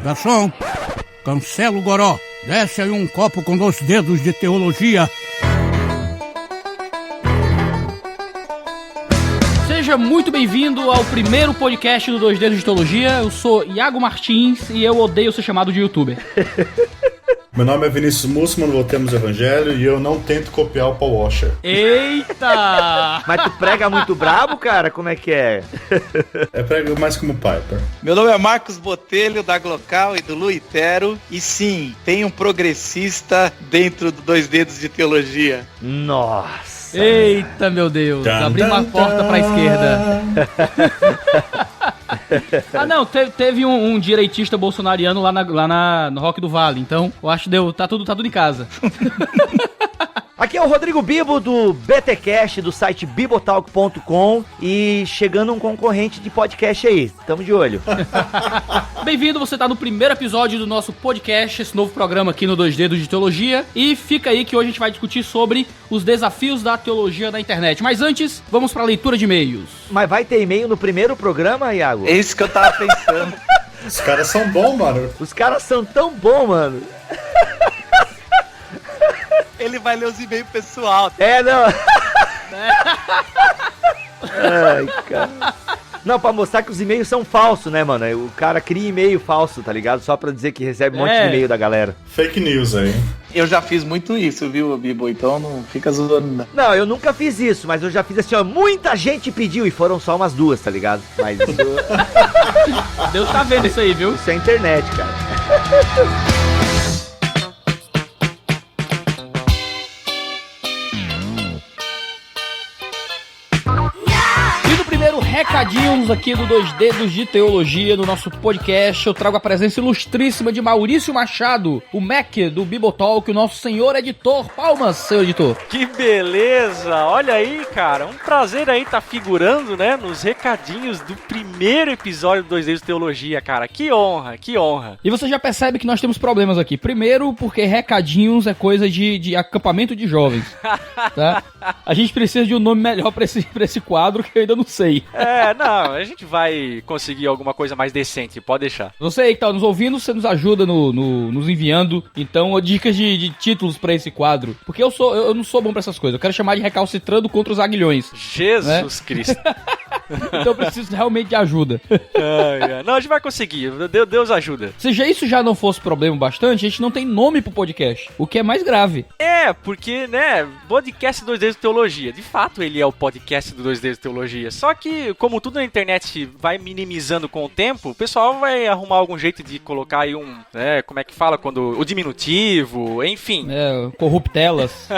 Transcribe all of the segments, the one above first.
Garçom, cancela o goró. Desce aí um copo com 2 dedos de teologia. Seja muito bem-vindo ao primeiro podcast do 2 Dedos de Teologia. Eu sou Iago Martins e eu odeio ser chamado de youtuber. Meu nome é Vinícius Mussman, Voltemos ao Evangelho, e eu não tento copiar o Paul Washer. Eita! Mas tu prega muito brabo, cara? Como é que é? É prego mais como Piper. Meu nome é Marcos Botelho, da Glocal e do Luitero. E sim, tem um progressista dentro do 2 Dedos de Teologia. Nossa! Eita, meu Deus! Abri uma porta pra esquerda. Ah, não, teve um direitista bolsonariano lá no Rock do Vale, então eu acho que tá tudo em casa. Aqui é o Rodrigo Bibo do BTcast, do site bibotalk.com, e chegando um concorrente de podcast aí, tamo de olho. Bem-vindo, você tá no primeiro episódio do nosso podcast, esse novo programa aqui no 2 Dedos de Teologia, e fica aí que hoje a gente vai discutir sobre os desafios da teologia na internet. Mas antes, vamos pra leitura de e-mails. Mas vai ter e-mail no primeiro programa, Iago? É isso que eu tava pensando. Os caras são bons, mano. Os caras são tão bons, mano. Ele vai ler os e-mails pessoal. É, não. Ai, cara. Não, pra mostrar que os e-mails são falsos, né, mano? O cara cria e-mail falso, tá ligado? Só pra dizer que recebe um monte de e-mail da galera. Fake news aí. Eu já fiz muito isso, viu, Bibo? Então não fica zoando, não. Não, eu nunca fiz isso, mas eu já fiz assim, ó. Muita gente pediu e foram só umas 2, tá ligado? Mas isso... Deus tá vendo isso aí, viu? Isso é internet, cara. Recadinhos aqui do 2 Dedos de Teologia, no nosso podcast. Eu trago a presença ilustríssima de Maurício Machado, o Mac do Bibotalk, o nosso senhor editor. Palmas, seu editor. Que beleza! Olha aí, cara, um prazer aí estar figurando, né, nos recadinhos do primeiro episódio do 2 Dedos de Teologia, cara. Que honra, que honra. E você já percebe que nós temos problemas aqui. Primeiro, porque recadinhos é coisa de acampamento de jovens, tá? A gente precisa de um nome melhor pra esse quadro que eu ainda não sei. Não, a gente vai conseguir alguma coisa mais decente, pode deixar. Você aí que tá nos ouvindo, você nos ajuda nos enviando, então, dicas de títulos pra esse quadro. Porque eu não sou bom pra essas coisas, eu quero chamar de Recalcitrando contra os Aguilhões. Jesus, né? Cristo. Então eu preciso realmente de ajuda. Não, a gente vai conseguir, Deus ajuda. Se isso já não fosse problema bastante, a gente não tem nome pro podcast, o que é mais grave. Porque, né, podcast 2 Dedos de Teologia, de fato ele é o podcast do 2 Dedos de Teologia, só que, como tudo na internet vai minimizando com o tempo, o pessoal vai arrumar algum jeito de colocar aí como é que fala, o diminutivo, enfim. Corruptelas.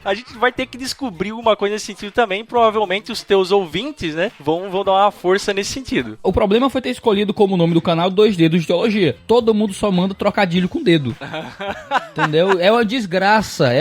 A gente vai ter que descobrir alguma coisa nesse sentido também, provavelmente os teus ouvintes, né, vão dar uma força nesse sentido. O problema foi ter escolhido como nome do canal 2 Dedos de Teologia. Todo mundo só manda trocadilho com dedo. Entendeu? É uma desgraça,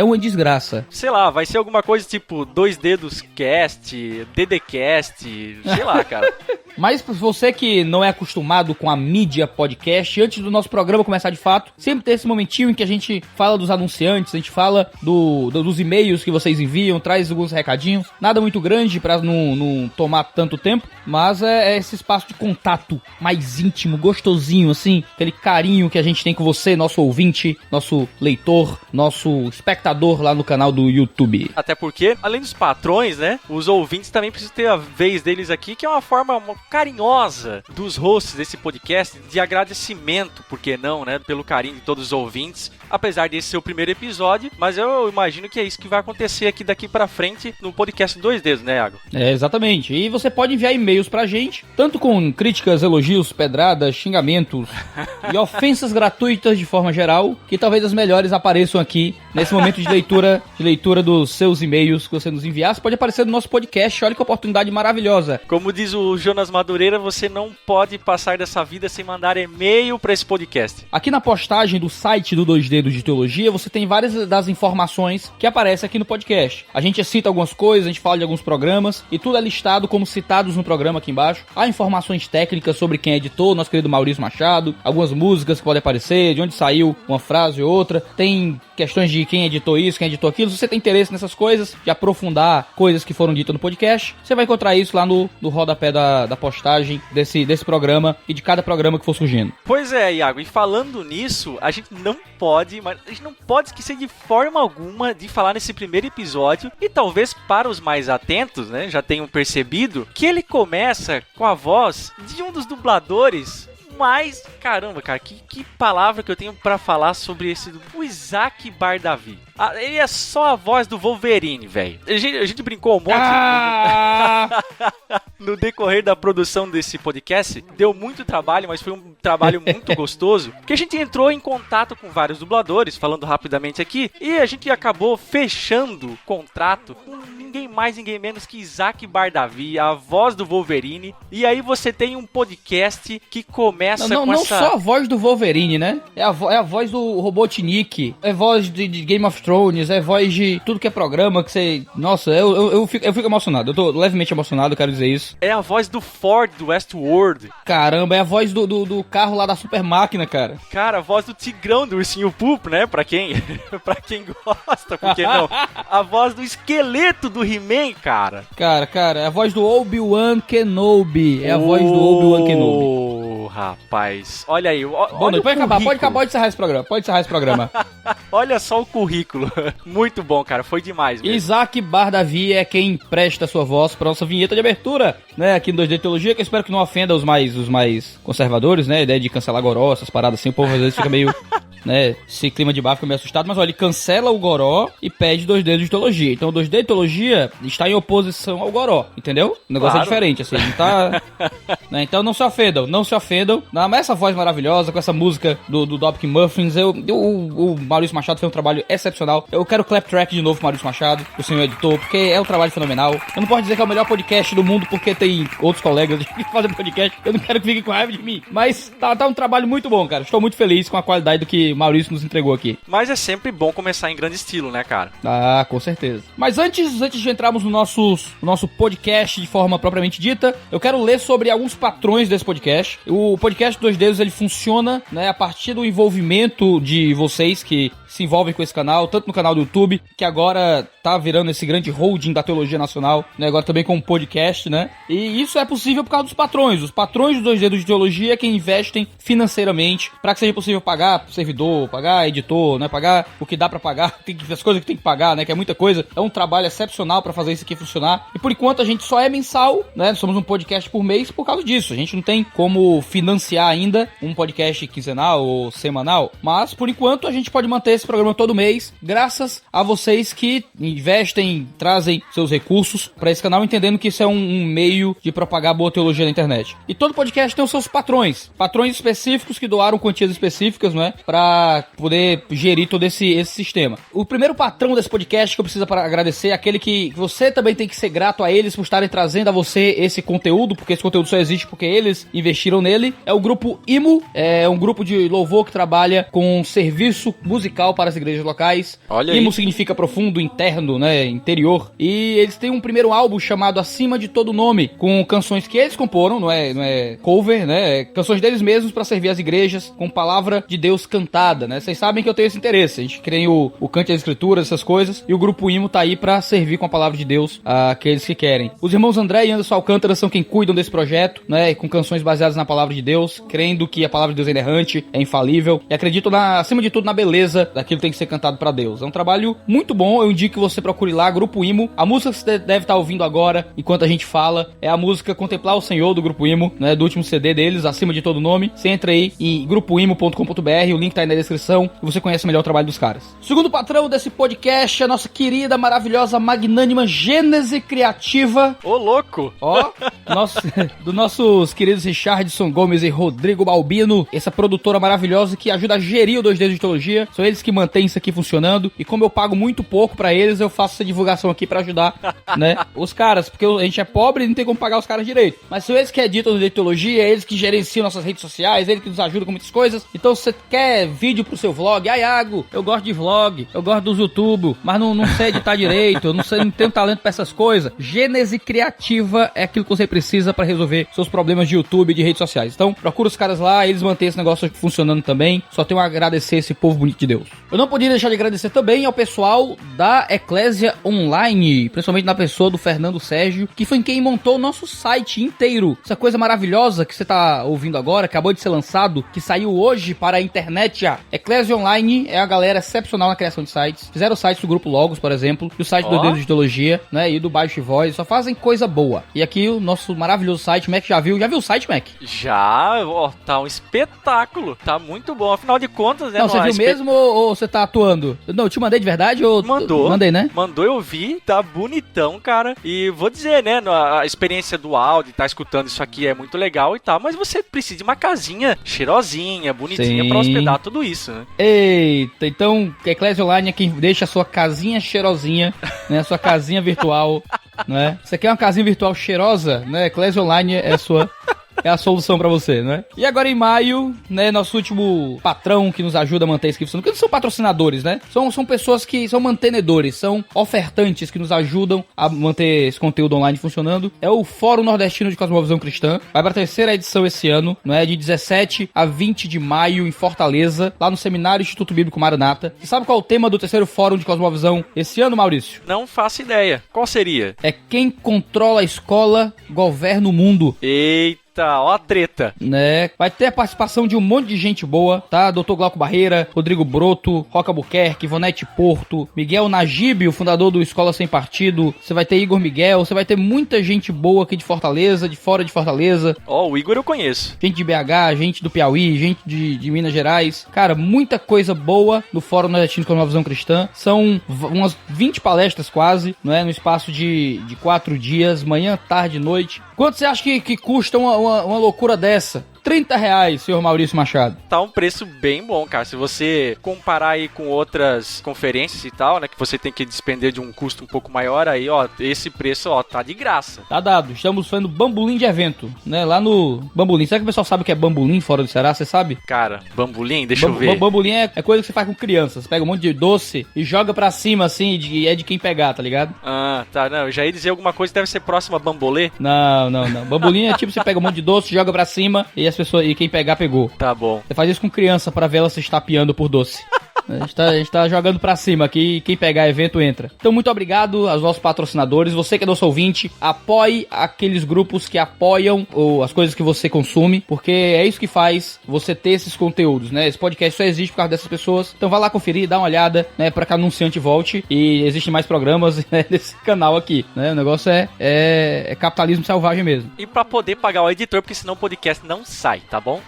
Sei lá, vai ser alguma coisa tipo 2 Dedos Cast, DDCast, sei lá, cara. Mas você que não é acostumado com a mídia podcast, antes do nosso programa começar de fato, sempre tem esse momentinho em que a gente fala dos anunciantes, a gente fala dos e-mails que vocês enviam, traz alguns recadinhos. Nada muito grande pra não tomar tanto tempo, mas é esse espaço de contato mais íntimo, gostosinho, assim, aquele carinho que a gente tem com você, nosso ouvinte, nosso leitor, nosso espectador lá no canal do YouTube. Até porque, além dos patrões, né, os ouvintes também precisam ter a vez deles aqui, que é uma forma carinhosa dos hosts desse podcast de agradecimento, por que não, né, pelo carinho de todos os ouvintes, apesar desse ser o primeiro episódio, mas eu imagino que é isso que vai acontecer aqui daqui pra frente no podcast 2 Dedos, né, Iago? Exatamente, e você pode enviar e-mails pra gente, tanto com críticas, elogios, pedradas, xingamentos e ofensas gratuitas de forma geral, que talvez as melhores apareçam aqui nesse momento de leitura dos seus e-mails que você nos enviar. Você pode aparecer no nosso podcast, olha que oportunidade maravilhosa. Como diz o Jonas Madureira, você não pode passar dessa vida sem mandar e-mail pra esse podcast. Aqui na postagem do site do 2D Dedos de Teologia, você tem várias das informações que aparecem aqui no podcast. A gente cita algumas coisas, a gente fala de alguns programas, e tudo é listado como citados no programa aqui embaixo. Há informações técnicas sobre quem editou, nosso querido Maurício Machado, algumas músicas que podem aparecer, de onde saiu uma frase ou outra. Tem questões de quem editou isso, quem editou aquilo. Se você tem interesse nessas coisas, de aprofundar coisas que foram ditas no podcast, você vai encontrar isso lá no rodapé da postagem desse programa e de cada programa que for surgindo. Pois é, Iago, e falando nisso, a gente não pode esquecer de forma alguma de falar nesse primeiro episódio, e talvez para os mais atentos, né, já tenham percebido, que ele começa com a voz de um dos dubladores. Mas, caramba, cara, que palavra que eu tenho pra falar sobre o Isaac Bardavi. Ele é só a voz do Wolverine, velho. A gente brincou um monte no decorrer da produção desse podcast. Deu muito trabalho, mas foi um trabalho muito gostoso. Porque a gente entrou em contato com vários dubladores, falando rapidamente aqui, e a gente acabou fechando contrato com ninguém mais, ninguém menos que Isaac Bardavi, a voz do Wolverine. E aí você tem um podcast que começa não só a voz do Wolverine, né? É a voz do Robotnik, é voz de Game of Thrones, é voz de tudo que é programa que você... Nossa, eu fico emocionado, eu tô levemente emocionado, eu quero dizer isso. É a voz do Ford, do Westworld. Caramba, é a voz do carro lá da Super Máquina, cara. Cara, a voz do Tigrão, do Ursinho Pooh, né? Pra quem gosta, por que não? A voz do esqueleto do He-Man, cara. Cara, é a voz do Obi-Wan Kenobi. É a voz do Obi-Wan Kenobi. Rapaz, olha aí. Bom, pode acabar de encerrar esse programa. Olha só o currículo. Muito bom, cara. Foi demais mesmo. Isaac Bardavi é quem presta a sua voz pra nossa vinheta de abertura, né? Aqui no 2D Teologia, que eu espero que não ofenda os mais conservadores, né? A ideia de cancelar Goró, essas paradas assim, o povo às vezes fica meio... né, esse clima de bar fica meio assustado, mas olha, ele cancela o Goró e pede 2D de Teologia. Então o 2D de Teologia está em oposição ao Goró, entendeu? O negócio é diferente, assim, não tá... né, então não se ofendam. Mas essa voz maravilhosa, com essa música do Dropkick Murphys, o Maurício Machado fez um trabalho excepcional. Eu quero clap track de novo pro Maurício Machado, o senhor editor, porque é um trabalho fenomenal. Eu não posso dizer que é o melhor podcast do mundo, porque tem outros colegas que fazem podcast, eu não quero que fiquem com raiva de mim. Mas tá um trabalho muito bom, cara. Estou muito feliz com a qualidade do que Maurício nos entregou aqui. Mas é sempre bom começar em grande estilo, né, cara? Ah, com certeza. Mas antes de entrarmos no nosso podcast de forma propriamente dita, eu quero ler sobre alguns patrões desse podcast. O podcast Dois Dedos, ele funciona, né, a partir do envolvimento de vocês que se envolvem com esse canal, tanto no canal do YouTube, que agora tá virando esse grande holding da Teologia Nacional, né, agora também com um podcast, né? E isso é possível por causa dos patrões. Os patrões dos Dois Dedos de Teologia é quem investem financeiramente para que seja possível pagar servidor, pagar editor, né, pagar o que dá para pagar, as coisas que tem que pagar, né, que é muita coisa. É um trabalho excepcional para fazer isso aqui funcionar. E por enquanto a gente só é mensal, né? Somos um podcast por mês por causa disso. A gente não tem como financiar ainda um podcast quinzenal ou semanal, mas por enquanto a gente pode manter esse programa todo mês, graças a vocês que investem, trazem seus recursos para esse canal, entendendo que isso é um meio de propagar boa teologia na internet. E todo podcast tem os seus patrões específicos que doaram quantias específicas, não é, para poder gerir todo esse sistema. O primeiro patrão desse podcast que eu preciso agradecer é aquele que você também tem que ser grato a eles por estarem trazendo a você esse conteúdo, porque esse conteúdo só existe porque eles investiram nele. É o grupo IMO, é um grupo de louvor que trabalha com serviço musical para as igrejas locais. Olha IMO aí. significa profundo, interno, né, interior. E eles têm um primeiro álbum chamado Acima de Todo Nome, com canções que eles comporam, não é cover, né, canções deles mesmos para servir as igrejas com palavra de Deus cantada, né. Vocês sabem que eu tenho esse interesse. A gente crê o Cante das Escrituras, essas coisas, e o grupo IMO tá aí para servir com a palavra de Deus àqueles que querem. Os irmãos André e Anderson Alcântara são quem cuidam desse projeto, né, com canções baseadas na palavra de Deus, crendo que a palavra de Deus é inerrante, é infalível, e acreditam acima de tudo na beleza daquilo que tem que ser cantado para Deus. É um trabalho muito bom, eu indico que você procure lá, Grupo IMO. A música que você deve estar ouvindo agora, enquanto a gente fala, é a música Contemplar o Senhor, do Grupo IMO, né, do último CD deles, Acima de Todo Nome. Você entra aí em grupoimo.com.br, o link tá aí na descrição, e você conhece melhor o trabalho dos caras. Segundo patrão desse podcast, a nossa querida, maravilhosa, magnânima Gênese Criativa. Ô, louco! Ó, dos nossos queridos Richardson Gomes e Rodrigo Balbino, essa produtora maravilhosa que ajuda a gerir o 2D de Teologia. São eles que mantêm isso aqui funcionando, e como eu pago muito pouco pra eles, eu faço essa divulgação aqui pra ajudar, né, os caras, porque a gente é pobre e não tem como pagar os caras direito. Mas são eles que editam o 2D de Teologia, eles que gerenciam nossas redes sociais, eles que nos ajudam com muitas coisas. Então se você quer vídeo pro seu vlog. Ah, Iago, eu gosto de vlog, eu gosto dos YouTube, mas não sei editar direito, eu não tenho talento pra essas coisas. Gênese Criativa é aquilo que você precisa pra resolver seus problemas de YouTube e de redes sociais. Então, procura os caras lá, eles mantêm esse negócio funcionando também. Só tenho a agradecer esse povo bonito de Deus. Eu não podia deixar de agradecer também ao pessoal da Eclésia Online, principalmente na pessoa do Fernando Sérgio, que foi quem montou o nosso site inteiro. Essa coisa maravilhosa que você tá ouvindo agora, acabou de ser lançado, que saiu hoje para a internet já. Eclésia Online é a galera excepcional na criação de sites. Fizeram o site do Grupo Logos, por exemplo, e o site do Dedo de Teologia, né, e do Baixo Voz. Só fazem coisa boa. E aqui o nosso maravilhoso site, Mac já viu? Já viu o site, Mac? Já, ó, tá um espetáculo. Tá muito bom. Afinal de contas, né? Não, você viu mesmo ou você tá atuando? Não, eu te mandei de verdade ou... Mandou. Mandei, né? Mandou, eu vi. Tá bonitão, cara. E vou dizer, né, a experiência do áudio, tá escutando isso aqui é muito legal e tal, mas você precisa de uma casinha cheirosinha, bonitinha. Sim. Pra hospedar tudo isso, né? Eita, então Eclésia Online é quem deixa a sua casinha cheirosinha, né? A sua casinha virtual, né? Você quer uma casinha virtual cheirosa, né? Eclésia Online é a sua... É a solução pra você, né? E agora em maio, né, nosso último patrão que nos ajuda a manter a inscrição, porque não são patrocinadores, né? São pessoas que são mantenedores, são ofertantes que nos ajudam a manter esse conteúdo online funcionando. É o Fórum Nordestino de Cosmovisão Cristã. Vai pra 3ª edição esse ano, né? De 17 a 20 de maio em Fortaleza, lá no Seminário Instituto Bíblico Maranata. Você sabe qual é o tema do 3º Fórum de Cosmovisão esse ano, Maurício? Não faço ideia. Qual seria? É quem controla a escola, governa o mundo. Eita! Ó a treta. Né? Vai ter a participação de um monte de gente boa, tá? Dr. Glauco Barreira, Rodrigo Broto, Roca Buquerque, Ivonete Porto, Miguel Najib, o fundador do Escola Sem Partido. Você vai ter Igor Miguel, você vai ter muita gente boa aqui de Fortaleza, de fora de Fortaleza. Ó, o Igor eu conheço. Gente de BH, gente do Piauí, gente de Minas Gerais. Cara, muita coisa boa no Fórum Nordestino com a Visão Cristã. São umas 20 palestras quase, não é? No espaço de 4 dias, manhã, tarde e noite. Quanto você acha que custa uma loucura dessa? R$30, senhor Maurício Machado. Tá um preço bem bom, cara. Se você comparar aí com outras conferências e tal, né, que você tem que despender de um custo um pouco maior, aí, ó, esse preço, ó, tá de graça. Tá dado. Estamos fazendo bambolim de evento, né, lá no Bambolim. Será que o pessoal sabe o que é bambolim fora do Ceará? Você sabe? Cara, bambolim? Deixa eu ver. Bambolim é coisa que você faz com crianças. Você pega um monte de doce e joga pra cima, assim, e é de quem pegar, tá ligado? Ah, tá. Não, eu já ia dizer alguma coisa que deve ser próxima a bambolê. Não. Bambolim é tipo, você pega um monte de doce, joga pra cima e as pessoas, e quem pegar, pegou. Tá bom. Você faz isso com criança pra ver ela se estapeando por doce. A gente tá jogando pra cima aqui, quem pegar evento entra. Então, muito obrigado aos nossos patrocinadores. Você que é nosso ouvinte, apoie aqueles grupos que apoiam as coisas que você consome, porque é isso que faz você ter esses conteúdos, né? Esse podcast só existe por causa dessas pessoas. Então, vai lá conferir, dá uma olhada, né? Pra que o anunciante volte. E existem mais programas, né, nesse canal aqui, né? O negócio é capitalismo selvagem mesmo. E pra poder pagar o editor, porque senão o podcast não sai, tá bom?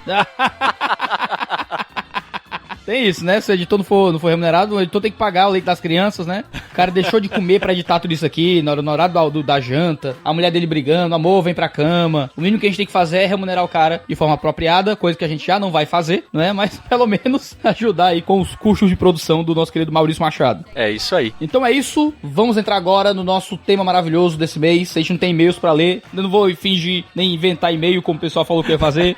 Tem isso, né? Se o editor não for remunerado, o editor tem que pagar o leite das crianças, né? O cara deixou de comer pra editar tudo isso aqui, na hora da janta, a mulher dele brigando, amor, vem pra cama. O mínimo que a gente tem que fazer é remunerar o cara de forma apropriada, coisa que a gente já não vai fazer, né? Mas pelo menos ajudar aí com os custos de produção do nosso querido Maurício Machado. É isso aí. Então é isso, vamos entrar agora no nosso tema maravilhoso desse mês. A gente não tem e-mails pra ler, eu não vou fingir nem inventar e-mail como o pessoal falou que ia fazer.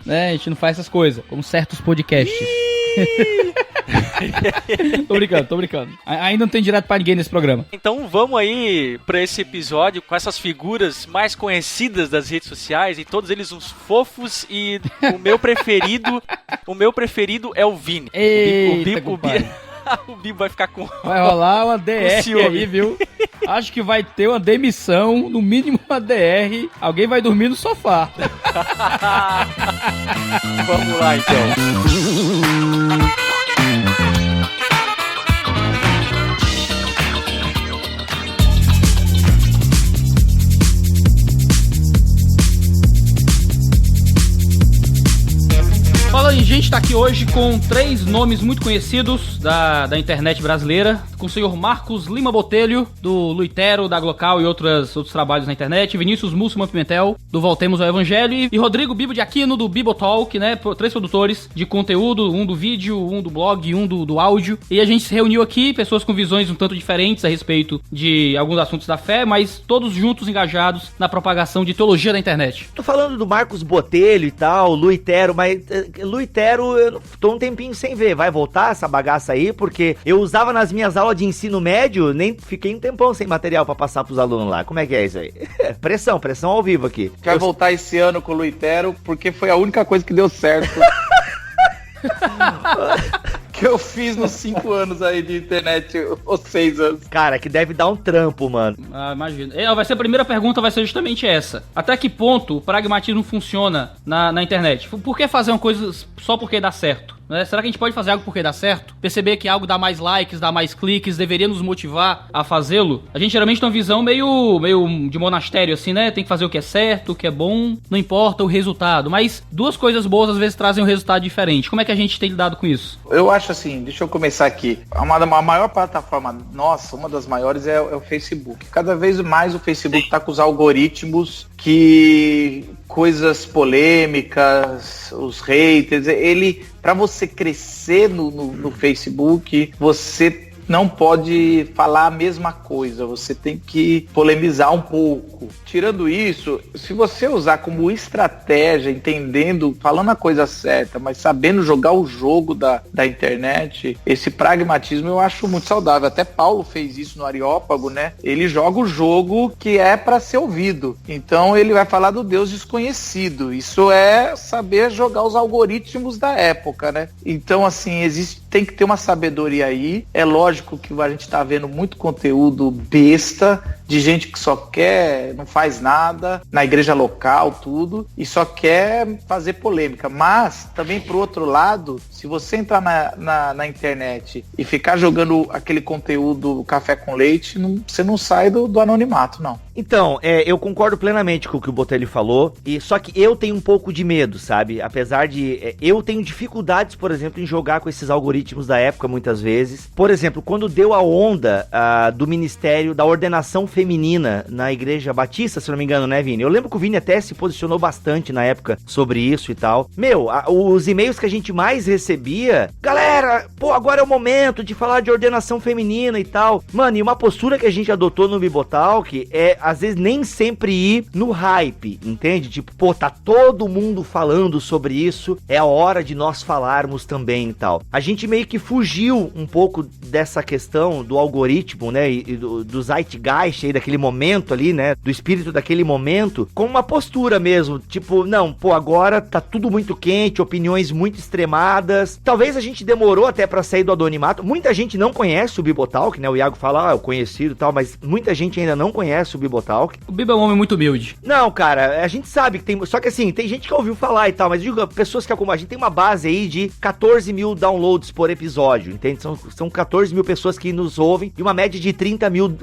Né? A gente não faz essas coisas, como certos podcasts. Tô brincando. Ainda não tem direto pra ninguém nesse programa. Então vamos aí pra esse episódio com essas figuras mais conhecidas das redes sociais, e todos eles uns fofos, e o meu preferido é o Vini. Eita, o Bibo vai ficar com... Vai rolar uma DR aí, viu? Acho que vai ter uma demissão, no mínimo uma DR. Alguém vai dormir no sofá. Vamos lá, então. Fala aí, gente, tá aqui hoje com 3 nomes muito conhecidos da internet brasileira. com o senhor Marcos Lima Botelho, do Luitero, da Glocal e outros trabalhos na internet, Vinícius Mussman Pimentel, do Voltemos ao Evangelho, e Rodrigo Bibo de Aquino, do Bibotalk, né? 3 produtores de conteúdo, um do vídeo, um do blog e um do áudio. E a gente se reuniu aqui, pessoas com visões um tanto diferentes a respeito de alguns assuntos da fé, mas todos juntos engajados na propagação de teologia da internet. Tô falando do Marcos Botelho e tal, Luitero, mas Luitero eu tô um tempinho sem ver. Vai voltar essa bagaça aí? Porque eu usava nas minhas aulas de ensino médio, nem fiquei um tempão sem material pra passar pros alunos lá. Como é que é isso aí? Pressão ao vivo aqui. Vai voltar esse ano com o Luitero, porque foi a única coisa que deu certo. Que eu fiz nos 5 anos aí de internet, ou 6 anos. Cara, que deve dar um trampo, mano. Ah, imagina. Vai ser a primeira pergunta, vai ser justamente essa. Até que ponto o pragmatismo funciona na internet? Por que fazer uma coisa só porque dá certo? Né? Será que a gente pode fazer algo porque dá certo? Perceber que algo dá mais likes, dá mais cliques, deveria nos motivar a fazê-lo? A gente geralmente tem uma visão meio de monastério, assim, né? Tem que fazer o que é certo, o que é bom, não importa o resultado. Mas duas coisas boas às vezes trazem um resultado diferente. Como é que a gente tem lidado com isso? Eu acho assim, deixa eu começar aqui. A maior plataforma nossa, uma das maiores é o Facebook. Cada vez mais o Facebook tá com os algoritmos que coisas polêmicas, os haters, para você crescer no Facebook, você não pode falar a mesma coisa, você tem que polemizar um pouco. Tirando isso, se você usar como estratégia, entendendo, falando a coisa certa, mas sabendo jogar o jogo da internet, esse pragmatismo eu acho muito saudável. Até Paulo fez isso no Areópago, né? Ele joga o jogo que é para ser ouvido. Então ele vai falar do Deus desconhecido. Isso é saber jogar os algoritmos da época, né? Então, assim, tem que ter uma sabedoria aí. É lógico que a gente tá vendo muito conteúdo besta, de gente que só quer, não faz nada, na igreja local, tudo, e só quer fazer polêmica. Mas, também pro outro lado, se você entrar na internet e ficar jogando aquele conteúdo café com leite, você não sai do anonimato, não. Então, eu concordo plenamente com o que o Botelho falou, só que eu tenho um pouco de medo, sabe? Apesar de... eu tenho dificuldades, por exemplo, em jogar com esses algoritmos da época, muitas vezes. Por exemplo, quando deu a onda do ministério da ordenação feminina na Igreja Batista, se não me engano, né, Vini? Eu lembro que o Vini até se posicionou bastante na época sobre isso e tal. Os e-mails que a gente mais recebia, galera, agora é o momento de falar de ordenação feminina e tal. Mano, e uma postura que a gente adotou no Bibotalk é, às vezes, nem sempre ir no hype, entende? Tipo, tá todo mundo falando sobre isso, é a hora de nós falarmos também e tal. A gente meio que fugiu um pouco dessa questão do algoritmo, né, e do zeitgeist aí, daquele momento ali, né, do espírito daquele momento, com uma postura mesmo, tipo, não, agora tá tudo muito quente, opiniões muito extremadas. Talvez a gente demorou até pra sair do anonimato. Muita gente não conhece o Bibotalk, né, o Iago fala, eu conhecido e tal, mas muita gente ainda não conhece o Bibotalk. O Bibo é um homem muito humilde. Não, cara, a gente sabe que tem, só que assim, tem gente que ouviu falar e tal, mas digo, pessoas que acompanham, a gente tem uma base aí de 14 mil downloads por episódio, entende? São 14 mil pessoas que nos ouvem e uma média de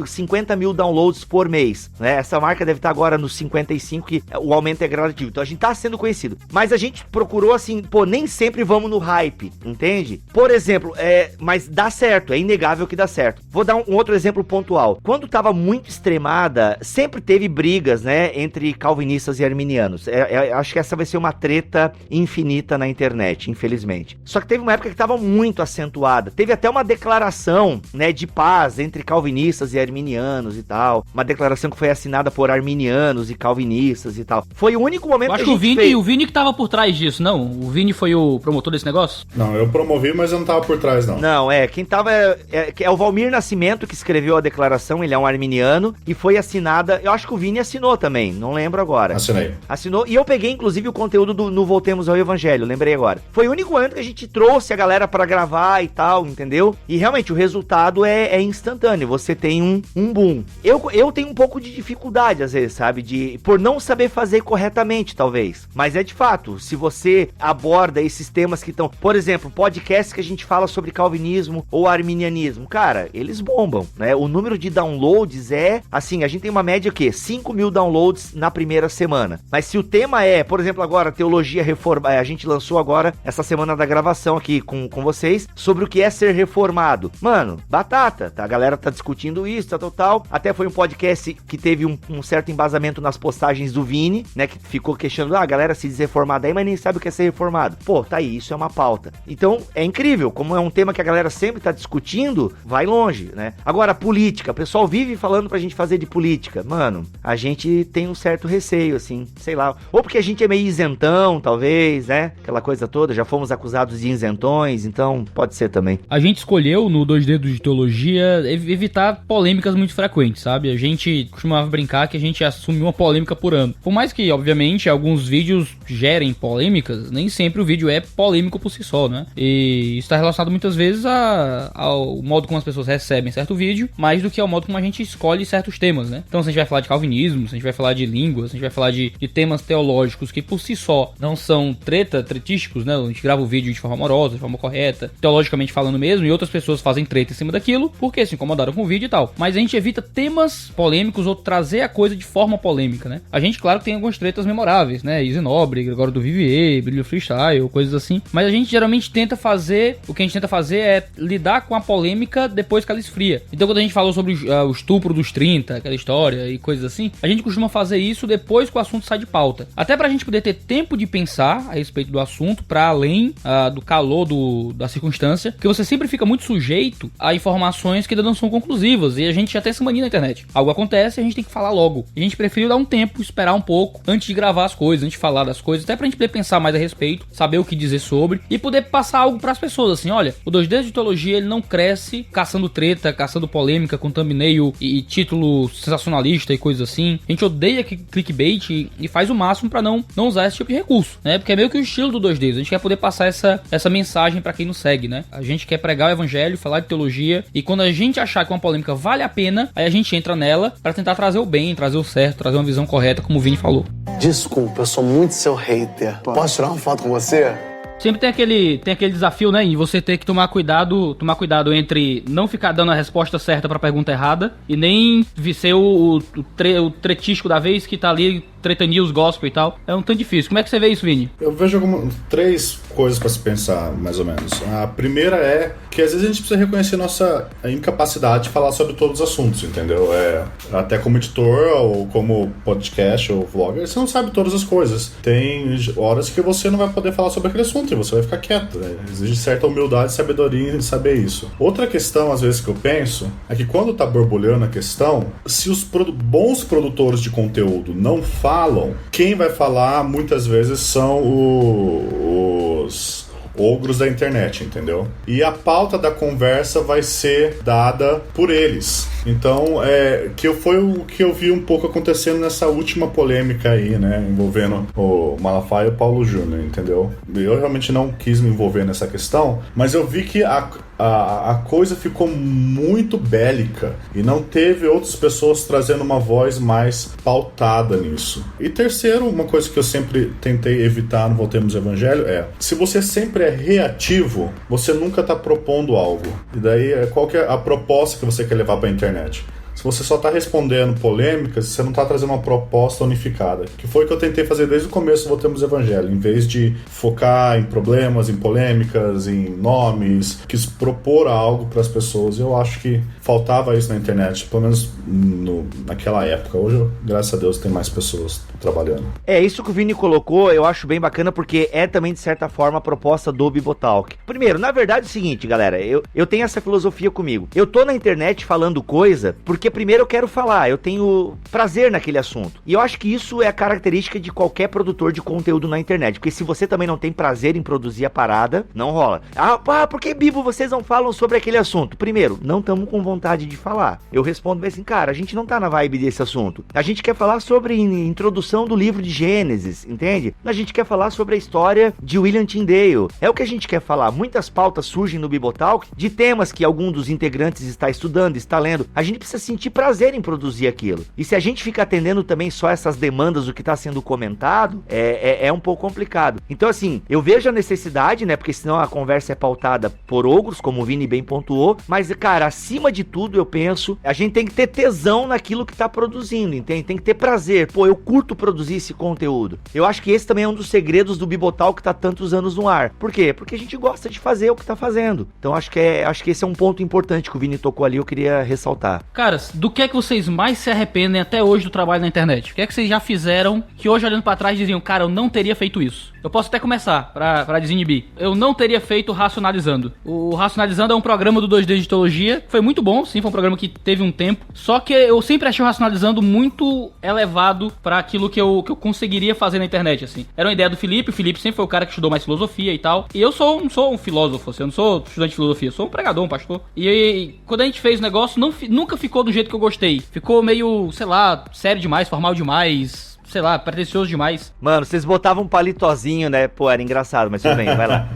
50 mil downloads por mês, né? Essa marca deve estar agora nos 55, que o aumento é gradativo. Então a gente tá sendo conhecido. Mas a gente procurou assim, nem sempre vamos no hype, entende? Por exemplo, mas dá certo, é inegável que dá certo. Vou dar um outro exemplo pontual. Quando tava muito extremada, sempre teve brigas, né, entre calvinistas e arminianos. Acho que essa vai ser uma treta infinita na internet, infelizmente. Só que teve uma época que tava muito acentuada. Teve até uma declaração, né, de paz entre calvinistas e arminianos e tal. Uma declaração que foi assinada por arminianos e calvinistas e tal. Foi o único momento que a gente fez. O Vini que tava por trás disso, não? O Vini foi o promotor desse negócio? Não, eu promovi, mas eu não tava por trás, não. Não, quem tava é o Valmir Nascimento que escreveu a declaração, ele é um arminiano, e foi assinada, eu acho que o Vini assinou também, não lembro agora. Assinei. Assinou, e eu peguei inclusive o conteúdo no Voltemos ao Evangelho, lembrei agora. Foi o único momento que a gente trouxe a galera pra gravar e tal, entendeu? E realmente o resultado é instantâneo, você tem um boom. eu tenho um pouco de dificuldade, às vezes, sabe? Por não saber fazer corretamente, talvez. Mas é de fato, se você aborda esses temas que estão... Por exemplo, podcasts que a gente fala sobre calvinismo ou arminianismo, cara, eles bombam, né? O número de downloads assim, a gente tem uma média o quê? 5 mil downloads na primeira semana. Mas se o tema por exemplo, agora, teologia reformada, a gente lançou agora, essa semana da gravação aqui com vocês, sobre o que é ser reformado. Mano, batata, tá? A galera tá discutindo isso, tal. Até foi um podcast que teve um certo embasamento nas postagens do Vini, né? Que ficou questionando, a galera se diz reformada aí, mas nem sabe o que é ser reformado. Pô, tá aí, isso é uma pauta. Então, é incrível, como é um tema que a galera sempre tá discutindo, vai longe, né? Agora, política, o pessoal vive falando pra gente fazer de política. Mano, a gente tem um certo receio, assim, sei lá. Ou porque a gente é meio isentão, talvez, né? Aquela coisa toda, já fomos acusados de isentões, então pode ser também. A gente escolheu, no 2 Dedos de Teologia, evitar polêmicas muito frequentes, sabe? A gente costumava brincar que a gente assume uma polêmica por ano. Por mais que, obviamente, alguns vídeos gerem polêmicas, nem sempre o vídeo é polêmico por si só, né? E isso está relacionado muitas vezes ao modo como as pessoas recebem certo vídeo, mais do que ao modo como a gente escolhe certos temas, né? Então, se a gente vai falar de calvinismo, se a gente vai falar de línguas, se a gente vai falar de temas teológicos que por si só não são tretísticos, né? A gente grava o vídeo de forma amorosa, de forma correta, teologicamente falando mesmo, e outras pessoas fazem treta em cima daquilo porque se incomodaram com o vídeo e tal. Mas a gente evita temas polêmicos ou trazer a coisa de forma polêmica, né? A gente, claro, que tem algumas tretas memoráveis, né? Easy Nobre, Gregório do Vivier, Bíblia Freestyle, coisas assim. Mas a gente geralmente tenta fazer, o que a gente tenta fazer é lidar com a polêmica depois que ela esfria. Então, quando a gente falou sobre o estupro dos 30, aquela história e coisas assim, a gente costuma fazer isso depois que o assunto sai de pauta. Até pra gente poder ter tempo de pensar a respeito do assunto, pra além do calor da circunstância, porque você sempre fica muito sujeito a informações que ainda não são conclusivas, e a gente já tem essa mania na internet. Algo acontece e a gente tem que falar logo. E a gente preferiu dar um tempo, esperar um pouco, antes de gravar as coisas, antes de falar das coisas, até pra gente poder pensar mais a respeito, saber o que dizer sobre, e poder passar algo pras pessoas, assim, olha, o 2 Dedos de Teologia, ele não cresce caçando treta, caçando polêmica, com thumbnail e título sensacionalista e coisas assim. A gente odeia clickbait e faz o máximo pra não usar esse tipo de recurso, né? Porque é meio que o estilo do 2 Dedos. A gente quer poder passar essa mensagem pra quem nos segue, né? A gente quer pregar o evangelho, falar de teologia, e quando a gente achar que uma polêmica vale a pena, aí a gente entra nela pra tentar trazer o bem, trazer o certo, trazer uma visão correta, como o Vini falou. Desculpa, eu sou muito seu hater. Posso tirar uma foto com você? Sempre tem aquele desafio, né, em você ter que tomar cuidado entre não ficar dando a resposta certa pra pergunta errada e nem ser o tretístico da vez que tá ali, treta news, gospel e tal. É um tanto difícil. Como é que você vê isso, Vini? Eu vejo três coisas pra se pensar, mais ou menos. A primeira é que às vezes a gente precisa reconhecer nossa incapacidade de falar sobre todos os assuntos, entendeu? Até como editor, ou como podcast, ou vlogger, você não sabe todas as coisas. Tem horas que você não vai poder falar sobre aquele assunto e você vai ficar quieto, né? Exige certa humildade e sabedoria em saber isso. Outra questão, às vezes, que eu penso, é que quando tá borbulhando a questão, se os bons produtores de conteúdo não falam, quem vai falar muitas vezes são os ogros da internet, entendeu? E a pauta da conversa vai ser dada por eles. Então, foi o que eu vi um pouco acontecendo nessa última polêmica aí, né? Envolvendo o Malafaia e o Paulo Júnior, entendeu? Eu realmente não quis me envolver nessa questão, mas eu vi que a coisa ficou muito bélica e não teve outras pessoas trazendo uma voz mais pautada nisso. E terceiro, uma coisa que eu sempre tentei evitar no Voltemos ao Evangelho se você sempre é reativo, você nunca está propondo algo. E daí, qual que é a proposta que você quer levar para a internet? Se você só está respondendo polêmicas, você não está trazendo uma proposta unificada. Que foi o que eu tentei fazer desde o começo do Voltemos ao Evangelho. Em vez de focar em problemas, em polêmicas, em nomes, quis propor algo para as pessoas. Eu acho que faltava isso na internet, pelo menos naquela época. Hoje, graças a Deus, tem mais pessoas trabalhando. Isso que o Vini colocou, eu acho bem bacana, porque é também, de certa forma, a proposta do Bibotalk. Primeiro, na verdade é o seguinte, galera, eu tenho essa filosofia comigo. Eu tô na internet falando coisa porque primeiro eu quero falar, eu tenho prazer naquele assunto. E eu acho que isso é a característica de qualquer produtor de conteúdo na internet, porque se você também não tem prazer em produzir a parada, não rola. Por que, Bibo, vocês não falam sobre aquele assunto? Primeiro, não estamos com vontade de falar. Eu respondo assim, cara, a gente não tá na vibe desse assunto. A gente quer falar sobre introdução introdução do livro de Gênesis, entende? A gente quer falar sobre a história de William Tyndale. É o que a gente quer falar. Muitas pautas surgem no Bibotalk de temas que algum dos integrantes está estudando, está lendo. A gente precisa sentir prazer em produzir aquilo. E se a gente fica atendendo também só essas demandas do que está sendo comentado, é um pouco complicado. Então, assim, eu vejo a necessidade, né? Porque senão a conversa é pautada por ogros, como o Vini bem pontuou. Mas, cara, acima de tudo, eu penso, a gente tem que ter tesão naquilo que tá produzindo, entende? Tem que ter prazer. Pô, eu curto produzir esse conteúdo. Eu acho que esse também é um dos segredos do Bibotalk que tá tantos anos no ar. Por quê? Porque a gente gosta de fazer o que tá fazendo. Então, acho que esse é um ponto importante que o Vini tocou ali, eu queria ressaltar. Caras, do que é que vocês mais se arrependem até hoje do trabalho na internet? O que é que vocês já fizeram que hoje, olhando pra trás, diziam, cara, eu não teria feito isso? Eu posso até começar, pra desinibir. Eu não teria feito Racionalizando. O Racionalizando é um programa do 2D de Teologia. Foi muito bom, sim, foi um programa que teve um tempo. Só que eu sempre achei o Racionalizando muito elevado pra aquilo que eu conseguiria fazer na internet, assim. Era uma ideia do Felipe. O Felipe sempre foi o cara que estudou mais filosofia e tal. E eu não sou um filósofo, assim, eu não sou estudante de filosofia. Eu sou um pregador, um pastor. E quando a gente fez o negócio, nunca ficou do jeito que eu gostei. Ficou meio, sei lá, sério demais, formal demais, sei lá, pretencioso demais. Mano, vocês botavam um palitozinho, né? Pô, era engraçado, mas tudo bem, vai lá.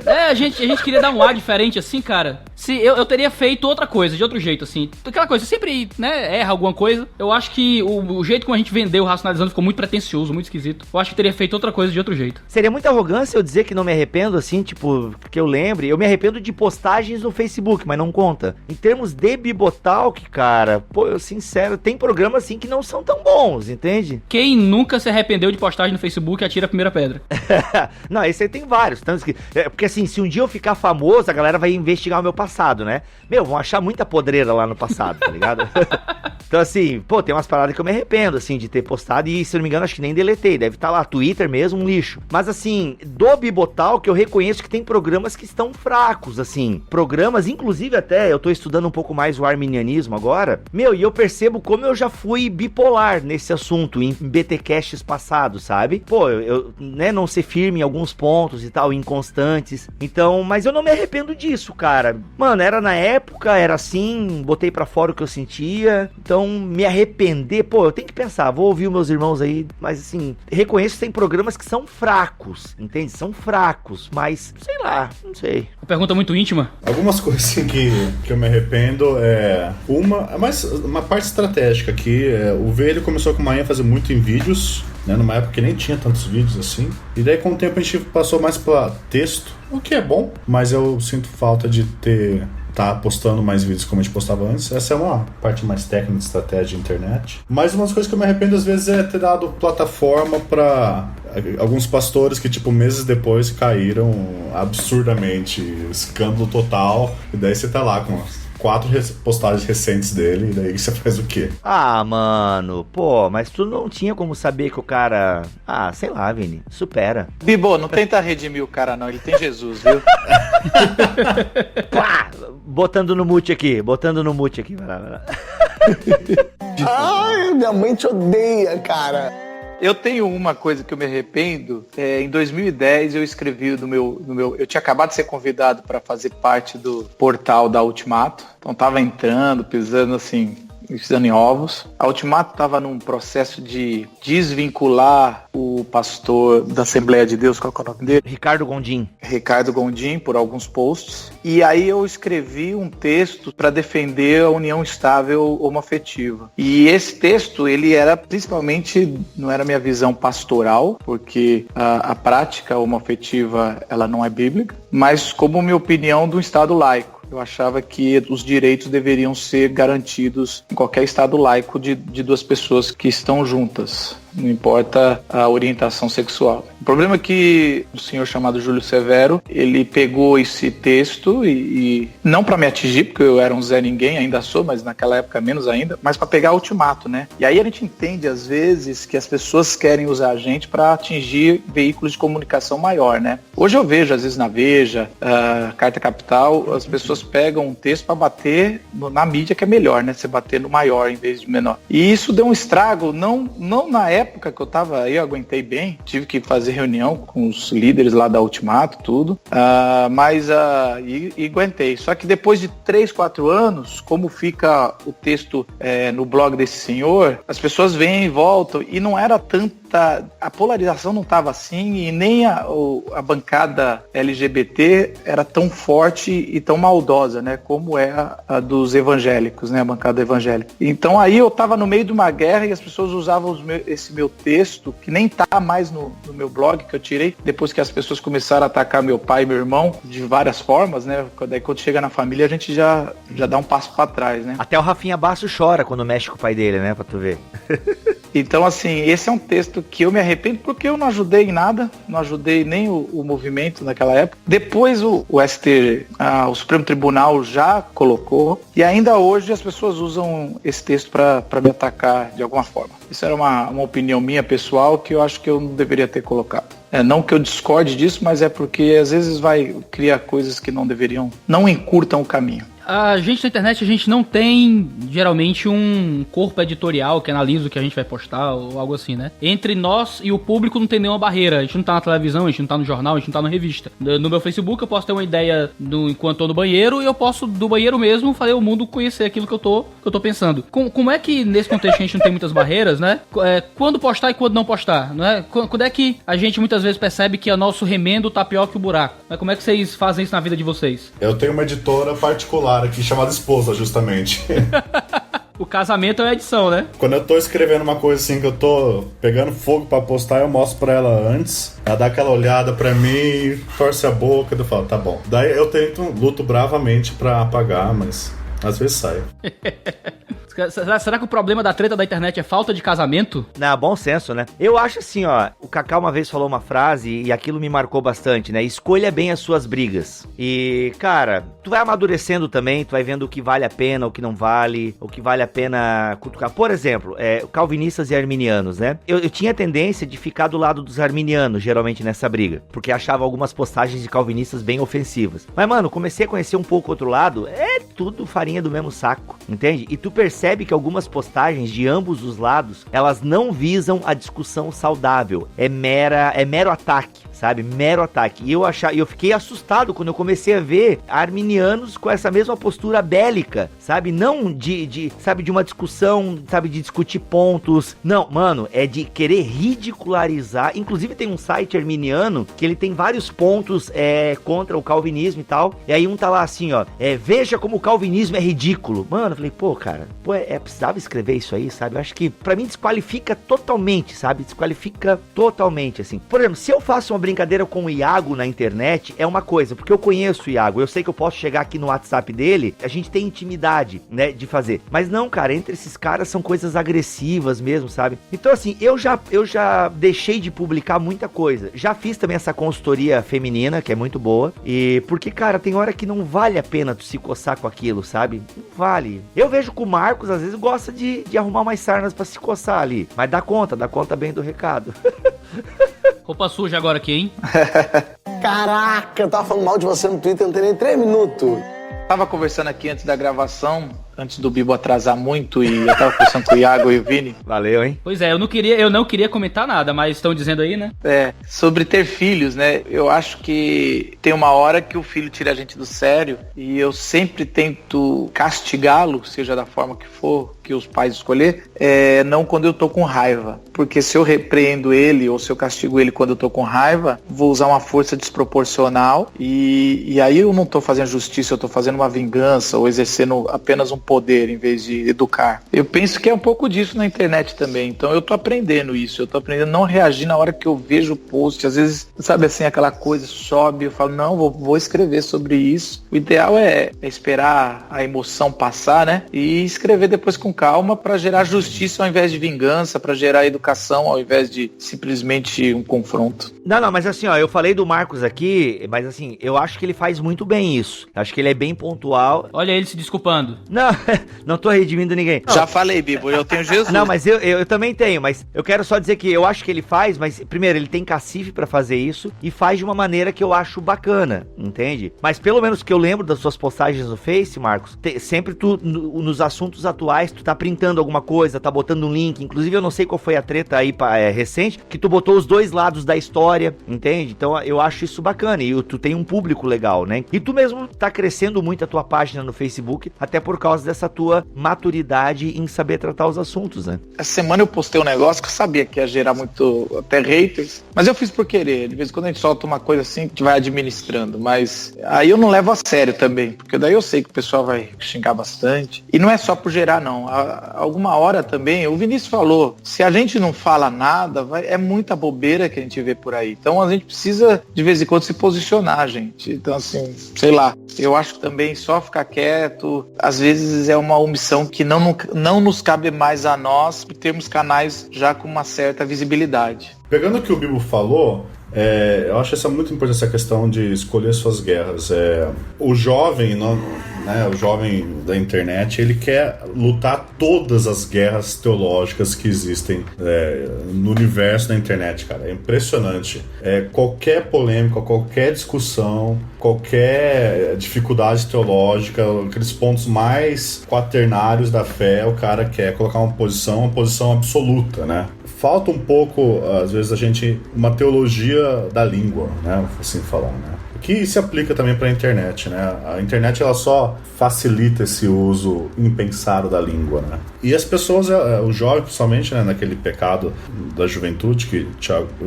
A gente queria dar um ar diferente, assim, cara. Se eu teria feito outra coisa, de outro jeito, assim. Aquela coisa, sempre, né, erra alguma coisa. Eu acho que o jeito como a gente vendeu o Racionalizando ficou muito pretencioso, muito esquisito. Eu acho que teria feito outra coisa de outro jeito. Seria muita arrogância eu dizer que não me arrependo, assim, tipo, que eu lembre. Eu me arrependo de postagens no Facebook, mas não conta. Em termos de Bibotalk, cara, pô, eu sincero, tem programas, assim, que não são tão bons, entende? Quem nunca se arrependeu de postagem no Facebook atira a primeira pedra. Não, esse aí tem vários. Tantos que, porque assim, se um dia eu ficar famoso, a galera vai investigar o meu passado, né? Meu, vão achar muita podreira lá no passado, tá ligado? Então assim, pô, tem umas paradas que eu me arrependo, assim, de ter postado e, se eu não me engano, acho que nem deletei. Deve estar lá, Twitter mesmo, um lixo. Mas assim, do Bibotalk, eu reconheço que tem programas que estão fracos, assim. Programas, inclusive até, eu tô estudando um pouco mais o arminianismo agora. Meu, e eu percebo como eu já fui bipolar nesse assunto, em BTcasts passados, sabe? Pô, eu né, não ser firme em alguns pontos e tal, inconstantes. Então, mas eu não me arrependo disso, cara. Mano, era na época, era assim, botei pra fora o que eu sentia. Então, me arrepender, pô, eu tenho que pensar, vou ouvir os meus irmãos aí, mas assim, reconheço que tem programas que são fracos, entende? São fracos, mas, sei lá, não sei. Uma pergunta muito íntima. Algumas coisas assim que eu me arrependo mas uma parte estratégica aqui, o V ele começou com uma ênfase muito em vídeos, né, numa época que nem tinha tantos vídeos assim, e daí com o tempo a gente passou mais pra texto, o que é bom, mas eu sinto falta de tá postando mais vídeos como a gente postava antes. Essa é uma parte mais técnica de estratégia de internet. Mas umas coisas que eu me arrependo às vezes é ter dado plataforma pra alguns pastores que, tipo, meses depois caíram absurdamente, escândalo total, e daí você tá lá com 4 postagens recentes dele, e daí você faz o quê? Ah, mano, pô, mas tu não tinha como saber que o cara... Ah, sei lá, Vini, supera. Bibo, não tenta redimir o cara não, ele tem Jesus, viu? Pá! Botando no mute aqui, vai lá. Ai, minha mãe te odeia, cara. Eu tenho uma coisa que eu me arrependo. Em 2010 eu escrevi no meu. Eu tinha acabado de ser convidado para fazer parte do portal da Ultimato. Então tava entrando, pisando em ovos. A Ultimato estava num processo de desvincular o pastor da Assembleia de Deus, qual é o nome dele? Ricardo Gondim, por alguns posts. E aí eu escrevi um texto para defender a união estável homoafetiva. E esse texto, ele era principalmente, não era minha visão pastoral, porque a prática homoafetiva, ela não é bíblica, mas como minha opinião do Estado laico. Eu achava que os direitos deveriam ser garantidos em qualquer estado laico de duas pessoas que estão juntas, não importa a orientação sexual. O problema é que o senhor chamado Júlio Severo, ele pegou esse texto e não para me atingir, porque eu era um Zé Ninguém, ainda sou, mas naquela época menos ainda, mas para pegar Ultimato, né? E aí a gente entende às vezes que as pessoas querem usar a gente para atingir veículos de comunicação maior, né? Hoje eu vejo, às vezes na Veja, Carta Capital, as pessoas pegam um texto para bater na mídia, que é melhor, né? Você bater no maior em vez de menor. E isso deu um estrago, não na época época que eu tava aí, eu aguentei bem. Tive que fazer reunião com os líderes lá da Ultimato, tudo. E aguentei. Só que depois de 3, 4 anos, como fica o texto no blog desse senhor, as pessoas vêm e voltam, e não era tanta... A polarização não estava assim, e nem a bancada LGBT era tão forte e tão maldosa, né? Como é a dos evangélicos, né? A bancada evangélica. Então aí eu estava no meio de uma guerra e as pessoas usavam esse meu texto, que nem tá mais no meu blog, que eu tirei, depois que as pessoas começaram a atacar meu pai e meu irmão, de várias formas, né? Daí quando chega na família, a gente já dá um passo para trás, né? Até o Rafinha Basso chora quando mexe com o pai dele, né? Pra tu ver. Então, assim, esse é um texto que eu me arrependo porque eu não ajudei em nada, não ajudei nem o movimento naquela época. Depois o Supremo Tribunal já colocou, e ainda hoje as pessoas usam esse texto para me atacar de alguma forma. Isso era uma opinião minha pessoal que eu acho que eu não deveria ter colocado. Não que eu discorde disso, mas é porque às vezes vai criar coisas que não deveriam, não encurtam o caminho. A gente na internet, a gente não tem geralmente um corpo editorial que analisa o que a gente vai postar ou algo assim, né? Entre nós e o público não tem nenhuma barreira. A gente não tá na televisão, a gente não tá no jornal, a gente não tá na revista. No meu Facebook eu posso ter uma ideia enquanto tô no banheiro, e eu posso, do banheiro mesmo, fazer o mundo conhecer aquilo que eu tô pensando. Como é que nesse contexto a gente não tem muitas barreiras, né? Quando postar e quando não postar, não é? Quando é que a gente muitas vezes percebe que o nosso remendo tá pior que o buraco? Como é que vocês fazem isso na vida de vocês? Eu tenho uma editora particular aqui chamada Esposa, justamente. O casamento é a edição, né? Quando eu tô escrevendo uma coisa assim que eu tô pegando fogo pra postar, eu mostro pra ela antes. Ela dá aquela olhada pra mim, torce a boca, eu falo, tá bom. Daí eu luto bravamente pra apagar, mas às vezes sai. Será que o problema da treta da internet é falta de casamento? Não, bom senso, né? Eu acho assim, ó, o Cacau uma vez falou uma frase e aquilo me marcou bastante, né? Escolha bem as suas brigas. E, cara, tu vai amadurecendo também, tu vai vendo o que vale a pena, o que não vale, o que vale a pena cutucar. Por exemplo, calvinistas e arminianos, né? Eu tinha a tendência de ficar do lado dos arminianos, geralmente, nessa briga, porque achava algumas postagens de calvinistas bem ofensivas. Mas, mano, comecei a conhecer um pouco o outro lado, é tudo farinha do mesmo saco, entende? E tu percebe que algumas postagens de ambos os lados, elas não visam a discussão saudável, é mero ataque, sabe? Mero ataque. E eu fiquei assustado quando eu comecei a ver arminianos com essa mesma postura bélica, sabe? Não de uma discussão, sabe? De discutir pontos. Não, mano, é de querer ridicularizar. Inclusive tem um site arminiano que ele tem vários pontos contra o calvinismo e tal. E aí um tá lá assim, ó, veja como o calvinismo é ridículo. Mano, eu falei, pô, cara, precisava escrever isso aí, sabe? Eu acho que pra mim desqualifica totalmente, sabe? Desqualifica totalmente, assim. Por exemplo, se eu faço uma brincadeira com o Iago na internet, é uma coisa, porque eu conheço o Iago, eu sei que eu posso chegar aqui no WhatsApp dele, a gente tem intimidade, né, de fazer. Mas não, cara, entre esses caras são coisas agressivas mesmo, sabe? Então, assim, eu já deixei de publicar muita coisa. Já fiz também essa consultoria feminina, que é muito boa, e porque, cara, tem hora que não vale a pena tu se coçar com aquilo, sabe? Não vale. Eu vejo que o Marcos, às vezes, gosta de arrumar mais sarnas pra se coçar ali, mas dá conta bem do recado. Roupa suja agora aqui, hein? Caraca, eu tava falando mal de você no Twitter, não tem nem 3 minutos. Tava conversando aqui antes da gravação, antes do Bibo atrasar muito, e eu tava conversando com o Iago e o Vini. Valeu, hein? Pois é, eu não queria comentar nada, mas estão dizendo aí, né? Sobre ter filhos, né? Eu acho que tem uma hora que o filho tira a gente do sério, e eu sempre tento castigá-lo, seja da forma que for, que os pais escolher, não quando eu tô com raiva. Porque se eu repreendo ele, ou se eu castigo ele quando eu tô com raiva, vou usar uma força desproporcional, e aí eu não tô fazendo justiça, eu tô fazendo uma vingança, ou exercendo apenas um poder em vez de educar. Eu penso que é um pouco disso na internet também, então eu tô aprendendo isso, eu tô aprendendo a não reagir na hora que eu vejo o post. Às vezes, sabe assim, aquela coisa sobe, eu falo, não, vou escrever sobre isso. O ideal é esperar a emoção passar, né, e escrever depois com calma para gerar justiça ao invés de vingança, para gerar educação ao invés de simplesmente um confronto. Não, mas assim, ó, eu falei do Marcos aqui, mas assim, eu acho que ele faz muito bem isso. Acho que ele é bem pontual. Olha ele se desculpando. Não tô redimindo ninguém. Não. Já falei, Bibo, eu tenho Jesus. Não, mas eu também tenho, mas eu quero só dizer que eu acho que ele faz, mas primeiro, ele tem cacife pra fazer isso e faz de uma maneira que eu acho bacana, entende? Mas pelo menos que eu lembro das suas postagens no Face, Marcos, sempre tu, nos assuntos atuais, tu tu tá printando alguma coisa, tá botando um link, inclusive eu não sei qual foi a treta aí recente, que tu botou os dois lados da história, entende? Então eu acho isso bacana, e tu tem um público legal, né? E tu mesmo tá crescendo muito a tua página no Facebook, até por causa dessa tua maturidade em saber tratar os assuntos, né? Essa semana eu postei um negócio que eu sabia que ia gerar muito, até haters, mas eu fiz por querer. De vez em quando a gente solta uma coisa assim, que a gente vai administrando, mas aí eu não levo a sério também, porque daí eu sei que o pessoal vai xingar bastante. E não é só por gerar, não. Alguma hora também, o Vinícius falou, se a gente não fala nada, é muita bobeira que a gente vê por aí. Então a gente precisa, de vez em quando, se posicionar, gente. Então, assim, sei lá, eu acho que também só ficar quieto, às vezes é uma omissão que não nos cabe mais a nós, por termos canais já com uma certa visibilidade. Pegando o que o Bibo falou, eu acho muito importante essa questão de escolher suas guerras. O jovem, o jovem da internet, ele quer lutar todas as guerras teológicas que existem no universo da internet, cara. É impressionante. Qualquer polêmica, qualquer discussão, qualquer dificuldade teológica, aqueles pontos mais quaternários da fé, o cara quer colocar uma posição absoluta, né? Falta um pouco, às vezes, uma teologia da língua, né? Assim falar, né? Que se aplica também para a internet, né? A internet, ela só facilita esse uso impensado da língua, né? E as pessoas, os jovens, principalmente, né, naquele pecado da juventude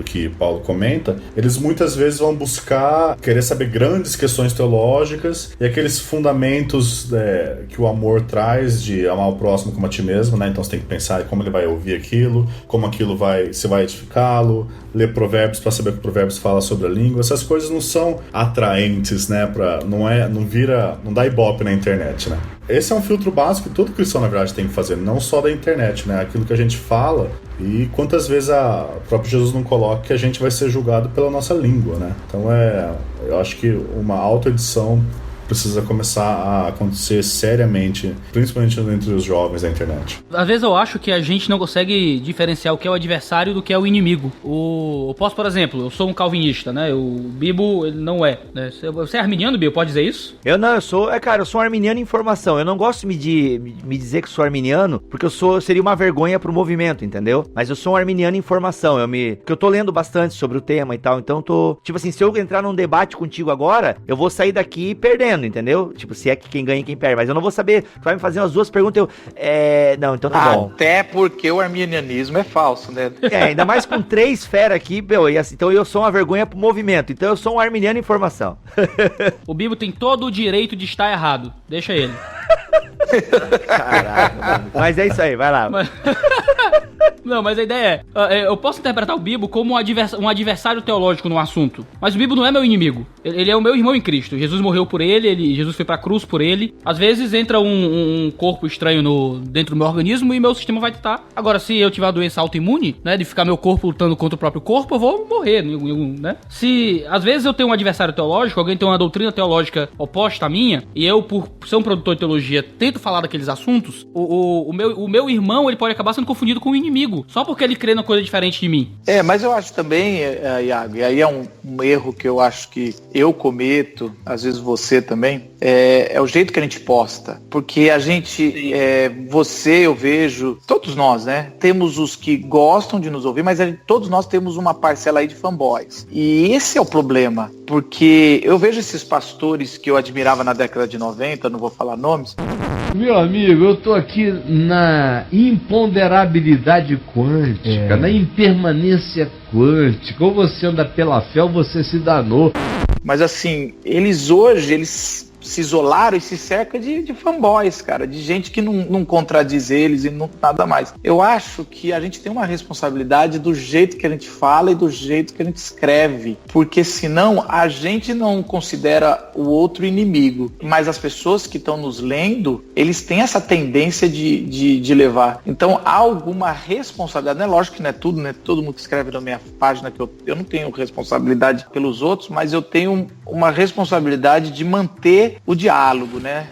que Paulo comenta, eles muitas vezes vão buscar, querer saber grandes questões teológicas e aqueles fundamentos que o amor traz de amar o próximo como a ti mesmo, né? Então você tem que pensar como ele vai ouvir aquilo, como aquilo vai edificá-lo, ler provérbios para saber o que provérbios fala sobre a língua. Essas coisas não são atraentes, né? Não dá ibope na internet, né? Esse é um filtro básico que todo cristão, na verdade, tem que fazer, não só da internet, né? Aquilo que a gente fala e quantas vezes o próprio Jesus não coloca que a gente vai ser julgado pela nossa língua, né? Então eu acho que uma autoedição precisa começar a acontecer seriamente, principalmente entre os jovens da internet. Às vezes eu acho que a gente não consegue diferenciar o que é o adversário do que é o inimigo. Eu posso, por exemplo, eu sou um calvinista, né? O Bibo, ele não é, né? Você é arminiano, Bibo? Pode dizer isso? Eu sou um arminiano em formação. Eu não gosto de me dizer que sou arminiano, porque seria uma vergonha pro movimento, entendeu? Mas eu sou um arminiano em formação. Porque eu tô lendo bastante sobre o tema e tal, então tipo assim, se eu entrar num debate contigo agora, eu vou sair daqui perdendo, entendeu? Tipo, se é que quem ganha e quem perde, mas eu não vou saber, tu vai me fazer umas duas perguntas, não, então tá bom. Até porque o arminianismo é falso, né? Ainda mais com 3 feras aqui, então eu sou uma vergonha pro movimento, então eu sou um arminiano em formação. O Bibo tem todo o direito de estar errado, deixa ele. Caraca, mano. Mas é isso aí, vai lá. Não, mas a ideia eu posso interpretar o Bibo como um adversário teológico no assunto, mas o Bibo não é meu inimigo, ele é o meu irmão em Cristo. Jesus morreu por ele, Jesus foi pra cruz por ele. Às vezes entra um corpo estranho dentro do meu organismo e meu sistema vai estar. Agora, se eu tiver uma doença autoimune, né, de ficar meu corpo lutando contra o próprio corpo, eu vou morrer, né? Se às vezes eu tenho um adversário teológico, alguém tem uma doutrina teológica oposta à minha, e eu, por ser um produtor de teologia, tento falar daqueles assuntos, o meu irmão, ele pode acabar sendo confundido com o inimigo, só porque ele crê numa coisa diferente de mim. Mas eu acho também, Iago, e aí é um erro que eu acho que eu cometo, às vezes você também, é o jeito que a gente posta, porque a gente, eu vejo, todos nós, né, temos os que gostam de nos ouvir, mas todos nós temos uma parcela aí de fanboys, e esse é o problema, porque eu vejo esses pastores que eu admirava na década de 90, não vou falar nomes. Meu amigo, eu tô aqui na imponderabilidade quântica, na impermanência quântica. Ou você anda pela fé ou você se danou. Mas assim, eles se isolaram e se cercam de fanboys, cara, de gente que não contradiz eles e nada mais. Eu acho que a gente tem uma responsabilidade do jeito que a gente fala e do jeito que a gente escreve, porque senão a gente não considera o outro inimigo, mas as pessoas que estão nos lendo, eles têm essa tendência de levar. Então há alguma responsabilidade, não é lógico que não é tudo, né? Todo mundo que escreve na minha página, que eu não tenho responsabilidade pelos outros, mas eu tenho uma responsabilidade de manter o diálogo, né?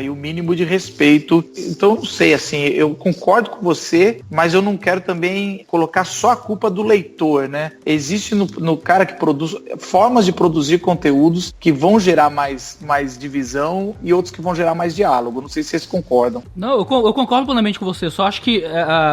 e o mínimo de respeito. Então, não sei, assim, eu concordo com você, mas eu não quero também colocar só a culpa do leitor, né? Existe no cara que produz formas de produzir conteúdos que vão gerar mais divisão e outros que vão gerar mais diálogo. Não sei se vocês concordam. Não, eu concordo plenamente com você. Só acho que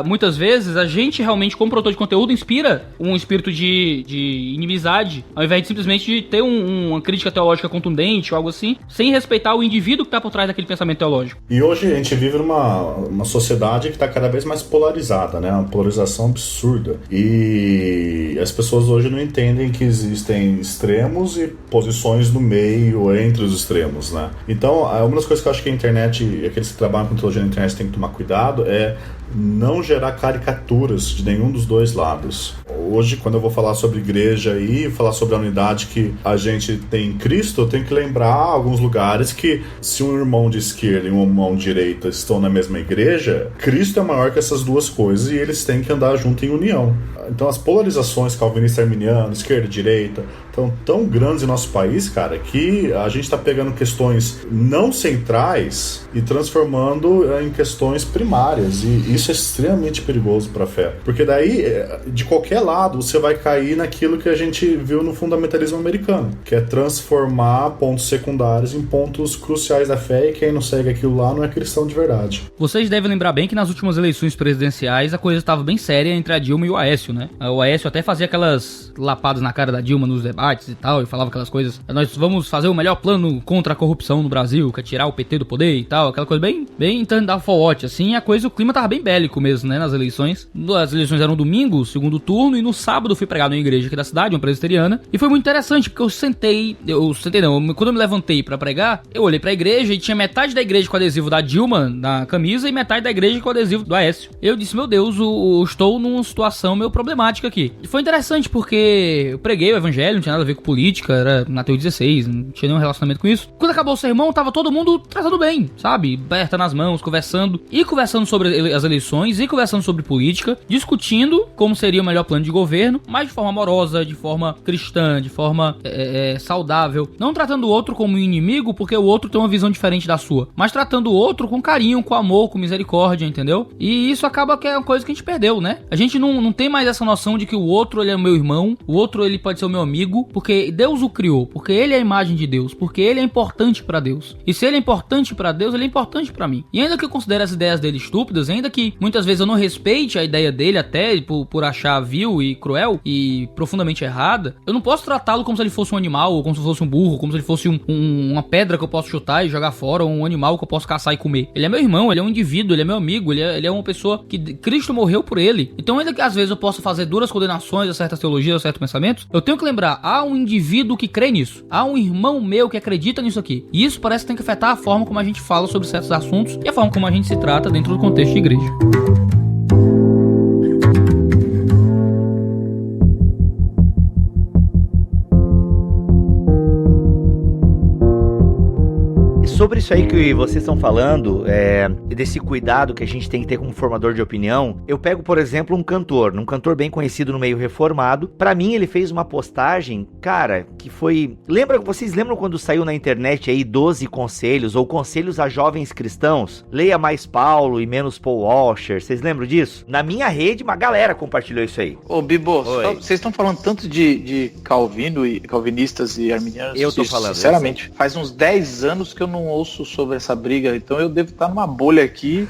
muitas vezes a gente realmente, como produtor de conteúdo, inspira um espírito de inimizade, ao invés de simplesmente de ter uma crítica teológica contundente ou algo assim, sem respeitar o indivíduo que está por trás daquele pensamento teológico. E hoje a gente vive numa sociedade que está cada vez mais polarizada, né? Uma polarização absurda. E as pessoas hoje não entendem que existem extremos e posições no meio entre os extremos, né? Então, uma das coisas que eu acho que a internet, aqueles que trabalham com teologia na internet têm que tomar cuidado é não gerar caricaturas de nenhum dos dois lados. Hoje, quando eu vou falar sobre igreja e falar sobre a unidade que a gente tem em Cristo, eu tenho que lembrar alguns lugares que, se um irmão de esquerda e um irmão de direita estão na mesma igreja, Cristo é maior que essas duas coisas e eles têm que andar junto em união. Então as polarizações calvinista arminiano, esquerda e direita, estão tão grandes em nosso país, cara, que a gente está pegando questões não centrais e transformando em questões primárias, e isso é extremamente perigoso para a fé, porque daí, de qualquer lado, você vai cair naquilo que a gente viu no fundamentalismo americano, que é transformar pontos secundários em pontos cruciais da fé, e quem não segue aquilo lá não é cristão de verdade. Vocês devem lembrar bem que nas últimas eleições presidenciais a coisa estava bem séria entre a Dilma e o Aécio, né? O Aécio até fazia aquelas lapadas na cara da Dilma nos debates e tal, e falava aquelas coisas: nós vamos fazer o melhor plano contra a corrupção no Brasil, que é tirar o PT do poder e tal, aquela coisa bem Thunderfall Watch, assim. O clima tava bem bélico mesmo, né, nas eleições. As eleições eram domingo, segundo turno, e no sábado eu fui pregar numa igreja aqui da cidade, uma presbiteriana, e foi muito interessante, porque quando eu me levantei pra pregar, eu olhei pra igreja e tinha metade da igreja com adesivo da Dilma na camisa e metade da igreja com adesivo do Aécio. Eu disse, meu Deus, eu estou numa situação meio problemática aqui. E foi interessante porque eu preguei o evangelho, não tinha nada a ver com política, era Mateus 16, não tinha nenhum relacionamento com isso. Quando acabou o sermão, tava todo mundo tratando bem, sabe? Aberta nas mãos, conversando sobre as eleições, e conversando sobre política, discutindo como seria o melhor plano de governo, mas de forma amorosa, de forma cristã, de forma saudável. Não tratando o outro como um inimigo, porque o outro tem uma visão diferente da sua, mas tratando o outro com carinho, com amor, com misericórdia, entendeu? E isso acaba que é uma coisa que a gente perdeu, né? A gente não tem mais essa noção de que o outro, ele é o meu irmão, o outro, ele pode ser o meu amigo, porque Deus o criou, porque ele é a imagem de Deus, porque ele é importante pra Deus. E se ele é importante pra Deus, ele é importante pra mim. E ainda que eu considere as ideias dele estúpidas, ainda que muitas vezes eu não respeite a ideia dele, até por achar vil e cruel e profundamente errada, eu não posso tratá-lo como se ele fosse um animal, ou como se fosse um burro, como se ele fosse uma pedra que eu posso chutar e jogar fora, ou um animal que eu posso caçar e comer. Ele é meu irmão, ele é um indivíduo, ele é meu amigo, ele é uma pessoa que Cristo morreu por ele. Então, ainda que às vezes eu possa fazer duras condenações a certas teologias, a certos pensamentos, eu tenho que lembrar, há um indivíduo que crê nisso, há um irmão meu que acredita nisso aqui. E isso parece que tem que afetar a forma como a gente fala sobre certos assuntos e a forma como a gente se trata dentro do contexto de igreja. Sobre isso aí que vocês estão falando, desse cuidado que a gente tem que ter como formador de opinião, eu pego, por exemplo, um cantor bem conhecido no meio reformado. Pra mim, ele fez uma postagem, cara, que foi... Vocês lembram quando saiu na internet aí 12 conselhos, ou conselhos a jovens cristãos? Leia mais Paulo e menos Paul Washer, vocês lembram disso? Na minha rede, uma galera compartilhou isso aí. Ô, Bibo, vocês estão falando tanto de Calvino e calvinistas e arminianos. Eu tô falando. Sinceramente, faz uns 10 anos que eu não ouço sobre essa briga, então eu devo estar numa bolha aqui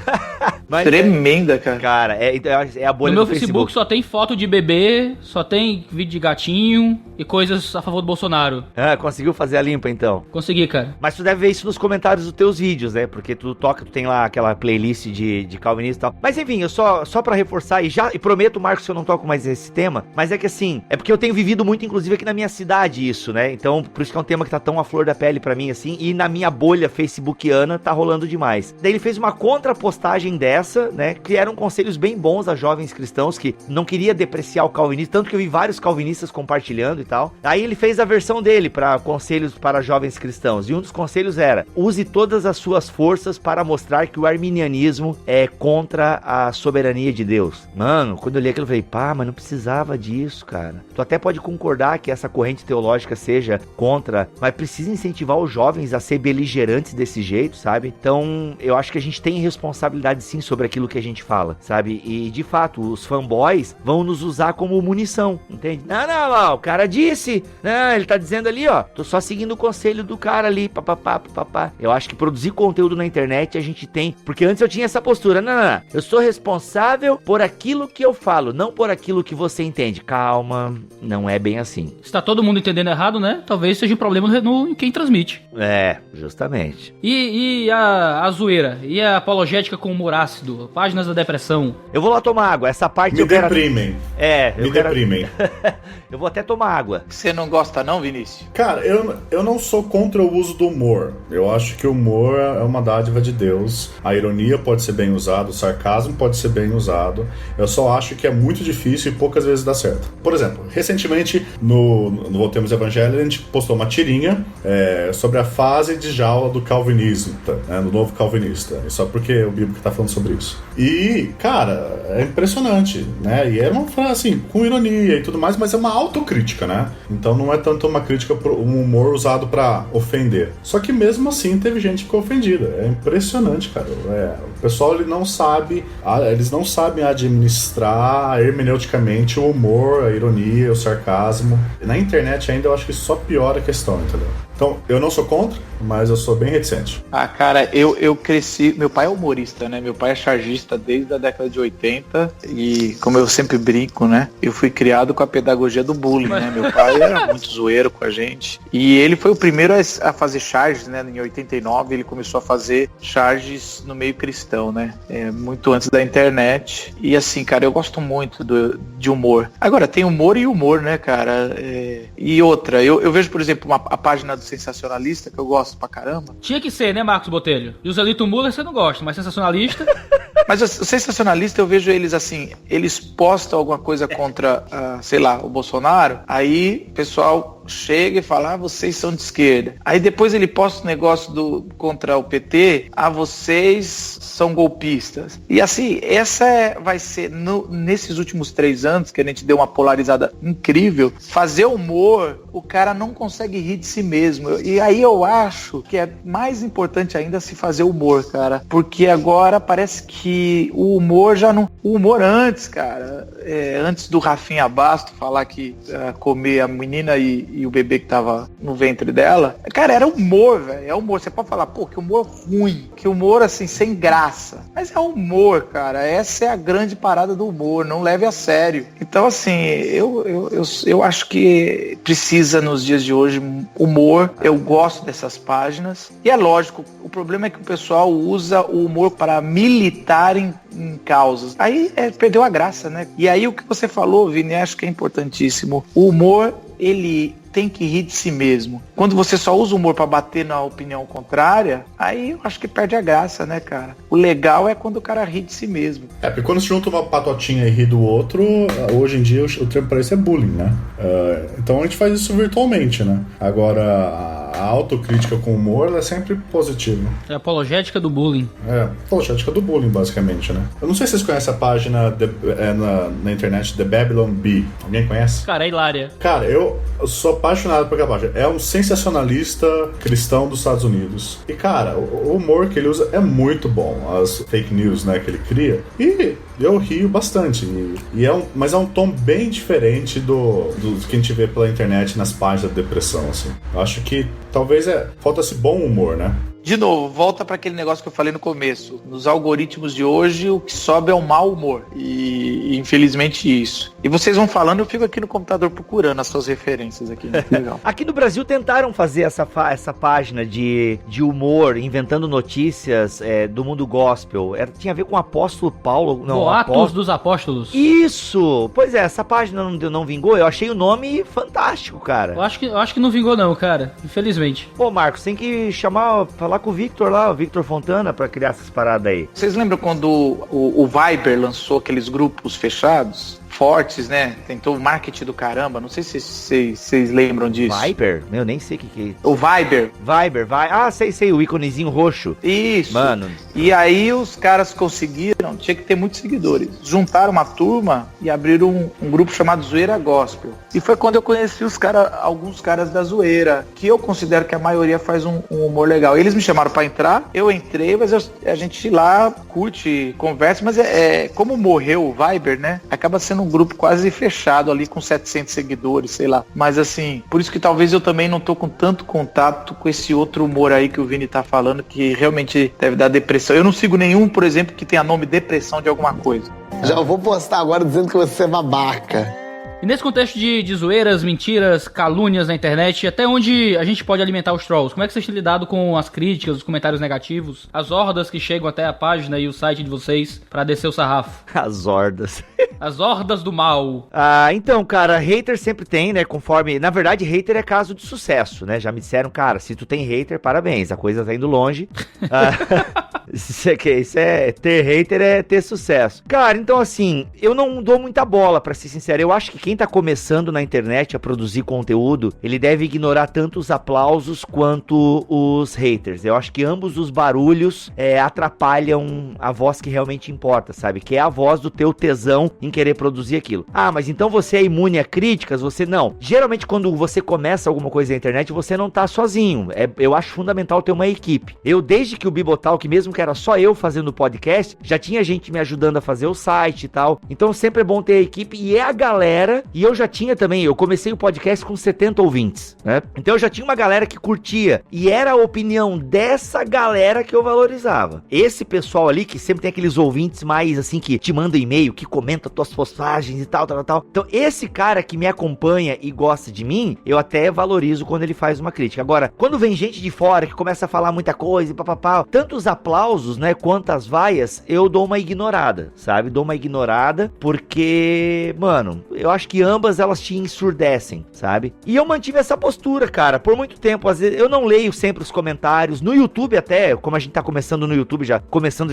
tremenda, cara. Cara, é a bolha no meu Facebook só tem foto de bebê, só tem vídeo de gatinho e coisas a favor do Bolsonaro. Ah, conseguiu fazer a limpa então? Consegui, cara. Mas tu deve ver isso nos comentários dos teus vídeos, né? Porque tu tem lá aquela playlist de calvinista e tal. Mas enfim, eu só pra reforçar, e prometo, Marcos, que eu não toco mais esse tema, mas é que assim, é porque eu tenho vivido muito, inclusive aqui na minha cidade isso, né? Então, por isso que é um tema que tá tão à flor da pele pra mim, assim, e na minha bolha facebookiana tá rolando demais. Daí ele fez uma contrapostagem dessa, dessa, né, que eram conselhos bem bons a jovens cristãos que não queria depreciar o calvinismo, tanto que eu vi vários calvinistas compartilhando e tal. Aí ele fez a versão dele para conselhos para jovens cristãos, e um dos conselhos era: use todas as suas forças para mostrar que o arminianismo é contra a soberania de Deus. Mano, quando eu li aquilo eu falei, pá, mas não precisava disso, cara. Tu até pode concordar que essa corrente teológica seja contra, mas precisa incentivar os jovens a ser beligerantes desse jeito, sabe? Então, eu acho que a gente tem responsabilidade sim sobre aquilo que a gente fala, sabe? E, de fato, os fanboys vão nos usar como munição, entende? Não, o cara disse, não, ele tá dizendo ali, ó, tô só seguindo o conselho do cara ali, papapá. Eu acho que produzir conteúdo na internet a gente tem, porque antes eu tinha essa postura, não, eu sou responsável por aquilo que eu falo, não por aquilo que você entende. Calma, não é bem assim. Se tá todo mundo entendendo errado, né? Talvez seja um problema em quem transmite. É, justamente. E a zoeira? E a apologética com humor ácido? Páginas da depressão? Eu vou lá tomar água, essa parte me deprimem. Me deprimem. Eu vou até tomar água. Você não gosta não, Vinícius? Cara, eu não sou contra o uso do humor. Eu acho que o humor é uma dádiva de Deus. A ironia pode ser bem usada, o sarcasmo pode ser bem usado. Eu só acho que é muito difícil e poucas vezes dá certo. Por exemplo, recentemente no Voltemos Evangelho a gente postou uma tirinha sobre a fase de jaula do calvinismo, né, do novo calvinista. Só porque o Bíblia está falando sobre isso. E, cara, é impressionante, né? E é uma frase assim, com ironia e tudo mais, mas é uma autocrítica, né? Então não é tanto uma crítica, um humor usado pra ofender. Só que mesmo assim teve gente que ficou ofendida. É impressionante, cara. O pessoal eles não sabem administrar hermeneuticamente o humor, a ironia, o sarcasmo. E na internet ainda eu acho que só piora a questão, entendeu? Então, eu não sou contra, mas eu sou bem reticente. Ah, cara, eu cresci... Meu pai é humorista, né? Meu pai é chargista desde a década de 80 e, como eu sempre brinco, né? Eu fui criado com a pedagogia do bullying, né? Meu pai era muito zoeiro com a gente. E ele foi o primeiro a fazer charges, né? Em 89 ele começou a fazer charges no meio cristão, né? Muito antes da internet. E assim, cara, eu gosto muito de humor. Agora, tem humor e humor, né, cara? E outra, eu vejo, por exemplo, a página do Sensacionalista, que eu gosto pra caramba. Tinha que ser, né, Marcos Botelho? E o Zelito Muller você não gosta, mas Sensacionalista... Mas o Sensacionalista, eu vejo eles assim, eles postam alguma coisa contra, sei lá, o Bolsonaro, aí o pessoal chega e fala, vocês são de esquerda. Aí depois ele posta um negócio contra o PT, vocês são golpistas. E assim, essa vai ser, nesses últimos 3 anos, que a gente deu uma polarizada incrível, fazer humor, o cara não consegue rir de si mesmo. E aí eu acho que é mais importante ainda se fazer humor, cara. Porque agora parece que o humor já não... O humor antes, cara, antes do Rafinha Basto falar que comer a menina e o bebê que tava no ventre dela, cara, era humor, velho. É humor. Você pode falar, pô, que humor ruim, que humor assim, sem graça. Mas é humor, cara. Essa é a grande parada do humor. Não leve a sério. Então, assim, eu acho que precisa nos dias de hoje humor. Eu gosto dessas páginas. E é lógico, o problema é que o pessoal usa o humor para militar em causas. Aí perdeu a graça, né? E aí o que você falou, Vini, acho que é importantíssimo. O humor, ele tem que rir de si mesmo. Quando você só usa o humor pra bater na opinião contrária, aí eu acho que perde a graça, né, cara? O legal é quando o cara ri de si mesmo. Porque quando se junta uma patotinha e ri do outro, hoje em dia o termo para isso é bullying, né? Então a gente faz isso virtualmente, né? Agora, a autocrítica com humor é sempre positiva. É a apologética do bullying. Apologética do bullying, basicamente, né? Eu não sei se vocês conhecem a página na internet The Babylon Bee. Alguém conhece? Cara, é hilária. Cara, eu sou apaixonado por aquela página. É um sensacionalista cristão dos Estados Unidos. E, cara, o humor que ele usa é muito bom. As fake news, né, que ele cria. E eu rio bastante. Mas é um tom bem diferente do que a gente vê pela internet nas páginas da depressão, assim. Eu acho que talvez falta esse bom humor, né? De novo, volta para aquele negócio que eu falei no começo. Nos algoritmos de hoje, o que sobe é o mau humor. E infelizmente isso. E vocês vão falando, eu fico aqui no computador procurando as suas referências aqui. Legal. Aqui no Brasil tentaram fazer essa página de humor, inventando notícias do mundo gospel. Tinha a ver com o apóstolo Paulo. Não, Atos dos Apóstolos. Isso! Pois é, essa página não vingou. Eu achei o nome fantástico, cara. Eu acho que não vingou não, cara. Infelizmente. Pô, Marcos, tem que falar falar com o Victor Fontana, pra criar essas paradas aí. Vocês lembram quando o Viber lançou aqueles grupos fechados? Fortes, né? Tentou o marketing do caramba. Não sei se vocês lembram disso. Viber? Eu nem sei o que é isso. O Viber. Ah, sei, o íconezinho roxo. Isso. Mano. E aí os caras conseguiram, tinha que ter muitos seguidores. Juntaram uma turma e abriram um grupo chamado Zoeira Gospel. E foi quando eu conheci alguns caras da zoeira, que eu considero que a maioria faz um humor legal. Eles me chamaram pra entrar, eu entrei, mas a gente lá curte, conversa, mas como morreu o Viber, né? Acaba sendo um grupo quase fechado ali com 700 seguidores, sei lá. Mas assim, por isso que talvez eu também não tô com tanto contato com esse outro humor aí que o Vini tá falando, que realmente deve dar depressão. Eu não sigo nenhum, por exemplo, que tenha nome depressão de alguma coisa. Já vou postar agora dizendo que você é babaca. E nesse contexto de zoeiras, mentiras, calúnias na internet, até onde a gente pode alimentar os trolls? Como é que vocês têm lidado com as críticas, os comentários negativos, as hordas que chegam até a página e o site de vocês pra descer o sarrafo? As hordas. As hordas do mal. Então, cara, hater sempre tem, né? Conforme... Na verdade, hater é caso de sucesso, né? Já me disseram, cara, se tu tem hater, parabéns, a coisa tá indo longe. Ter hater é ter sucesso. Cara, então assim, eu não dou muita bola, pra ser sincero. Eu acho que quem tá começando na internet a produzir conteúdo, ele deve ignorar tanto os aplausos quanto os haters. Eu acho que ambos os barulhos atrapalham a voz que realmente importa, sabe? Que é a voz do teu tesão em querer produzir aquilo. Ah, mas então você é imune a críticas? Você não. Geralmente quando você começa alguma coisa na internet, você não tá sozinho. Eu acho fundamental ter uma equipe. Desde que o Bibotalk, mesmo que era só eu fazendo podcast, já tinha gente me ajudando a fazer o site e tal. Então sempre é bom ter a equipe e é a galera. E eu já tinha também, eu comecei o podcast com 70 ouvintes, né? Então eu já tinha uma galera que curtia. E era a opinião dessa galera que eu valorizava. Esse pessoal ali, que sempre tem aqueles ouvintes mais assim, que te manda e-mail, que comenta tuas postagens e tal. Então esse cara que me acompanha e gosta de mim, eu até valorizo quando ele faz uma crítica. Agora, quando vem gente de fora que começa a falar muita coisa e papapá, tanto os aplausos, né, quanto as vaias, eu dou uma ignorada, sabe? Dou uma ignorada porque, mano, eu acho que ambas elas te ensurdecem, sabe? E eu mantive essa postura, cara, por muito tempo. Às vezes eu não leio sempre os comentários, no YouTube até, como a gente tá começando no YouTube, já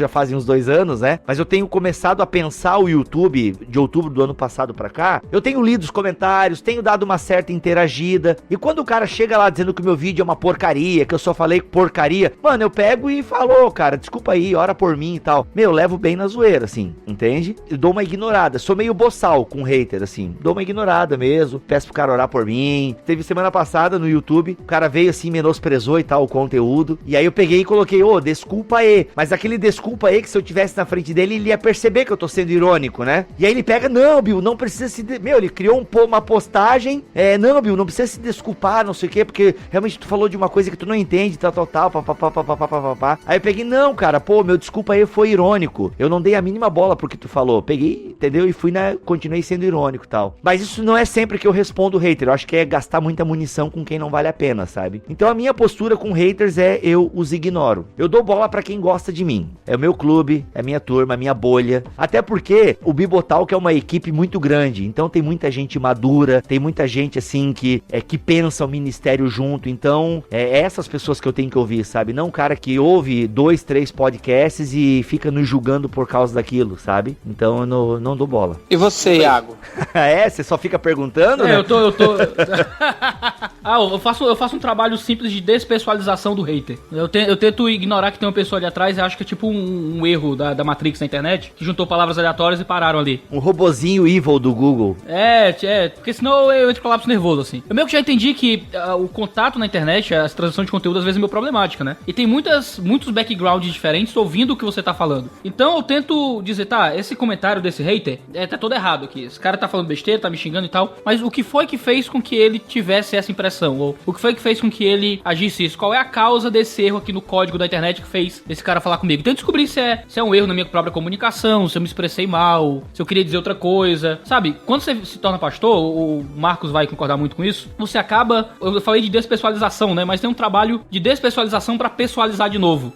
fazem uns 2 anos, né? Mas eu tenho começado a pensar o YouTube de outubro do ano passado pra cá. Eu tenho lido os comentários, tenho dado uma certa interagida, e quando o cara chega lá dizendo que o meu vídeo é uma porcaria, que eu só falei porcaria, mano, eu pego e falo, cara, desculpa aí, ora por mim e tal. Meu, eu levo bem na zoeira, assim, entende? Eu dou uma ignorada, sou meio boçal com hater, assim, dou uma ignorada mesmo, peço pro cara orar por mim. Teve semana passada no YouTube, o cara veio assim, menosprezou e tal o conteúdo, e aí eu peguei e coloquei, desculpa aí, mas aquele desculpa aí que se eu tivesse na frente dele, ele ia perceber que eu tô sendo irônico, né? E aí ele pega, não, Bill, não precisa se... Meu, ele criou uma postagem, não, Bill, não precisa se desculpar, não sei o quê, porque realmente tu falou de uma coisa que tu não entende, tal, papapá. Aí eu peguei, não, cara, meu desculpa aí foi irônico, eu não dei a mínima bola pro que tu falou, peguei, entendeu? E continuei sendo irônico e tal. Mas isso não é sempre que eu respondo hater, eu acho que é gastar muita munição com quem não vale a pena, sabe? Então a minha postura com haters eu os ignoro. Eu dou bola pra quem gosta de mim. É o meu clube, é a minha turma, a minha bolha. Até porque o Bibotalk é uma equipe muito grande, então tem muita gente madura, tem muita gente assim que pensa o ministério junto, então é essas pessoas que eu tenho que ouvir, sabe? Não o cara que ouve 2, 3 podcasts e fica nos julgando por causa daquilo, sabe? Então eu não dou bola. E você, Iago? Você só fica perguntando, né? Eu tô... eu faço um trabalho simples de despessoalização do hater. Eu tento ignorar que tem uma pessoa ali atrás e acho que é tipo um erro da Matrix na internet, que juntou palavras aleatórias e pararam ali. Um robozinho evil do Google. Porque senão eu entro em colapso nervoso, assim. Eu meio que já entendi que o contato na internet, a transição de conteúdo às vezes é meio problemática, né? E tem muitos backgrounds diferentes ouvindo o que você tá falando. Então eu tento dizer, esse comentário desse hater tá todo errado aqui. Esse cara tá falando besteira, tá me xingando e tal, mas o que foi que fez com que ele tivesse essa impressão? Ou o que foi que fez com que ele agisse isso? Qual é a causa desse erro aqui no código da internet que fez esse cara falar comigo? Então eu descobri se é um erro na minha própria comunicação, se eu me expressei mal, se eu queria dizer outra coisa. Sabe, quando você se torna pastor, o Marcos vai concordar muito com isso, você acaba... Eu falei de despessoalização, né? Mas tem um trabalho de despessoalização pra pessoalizar de novo.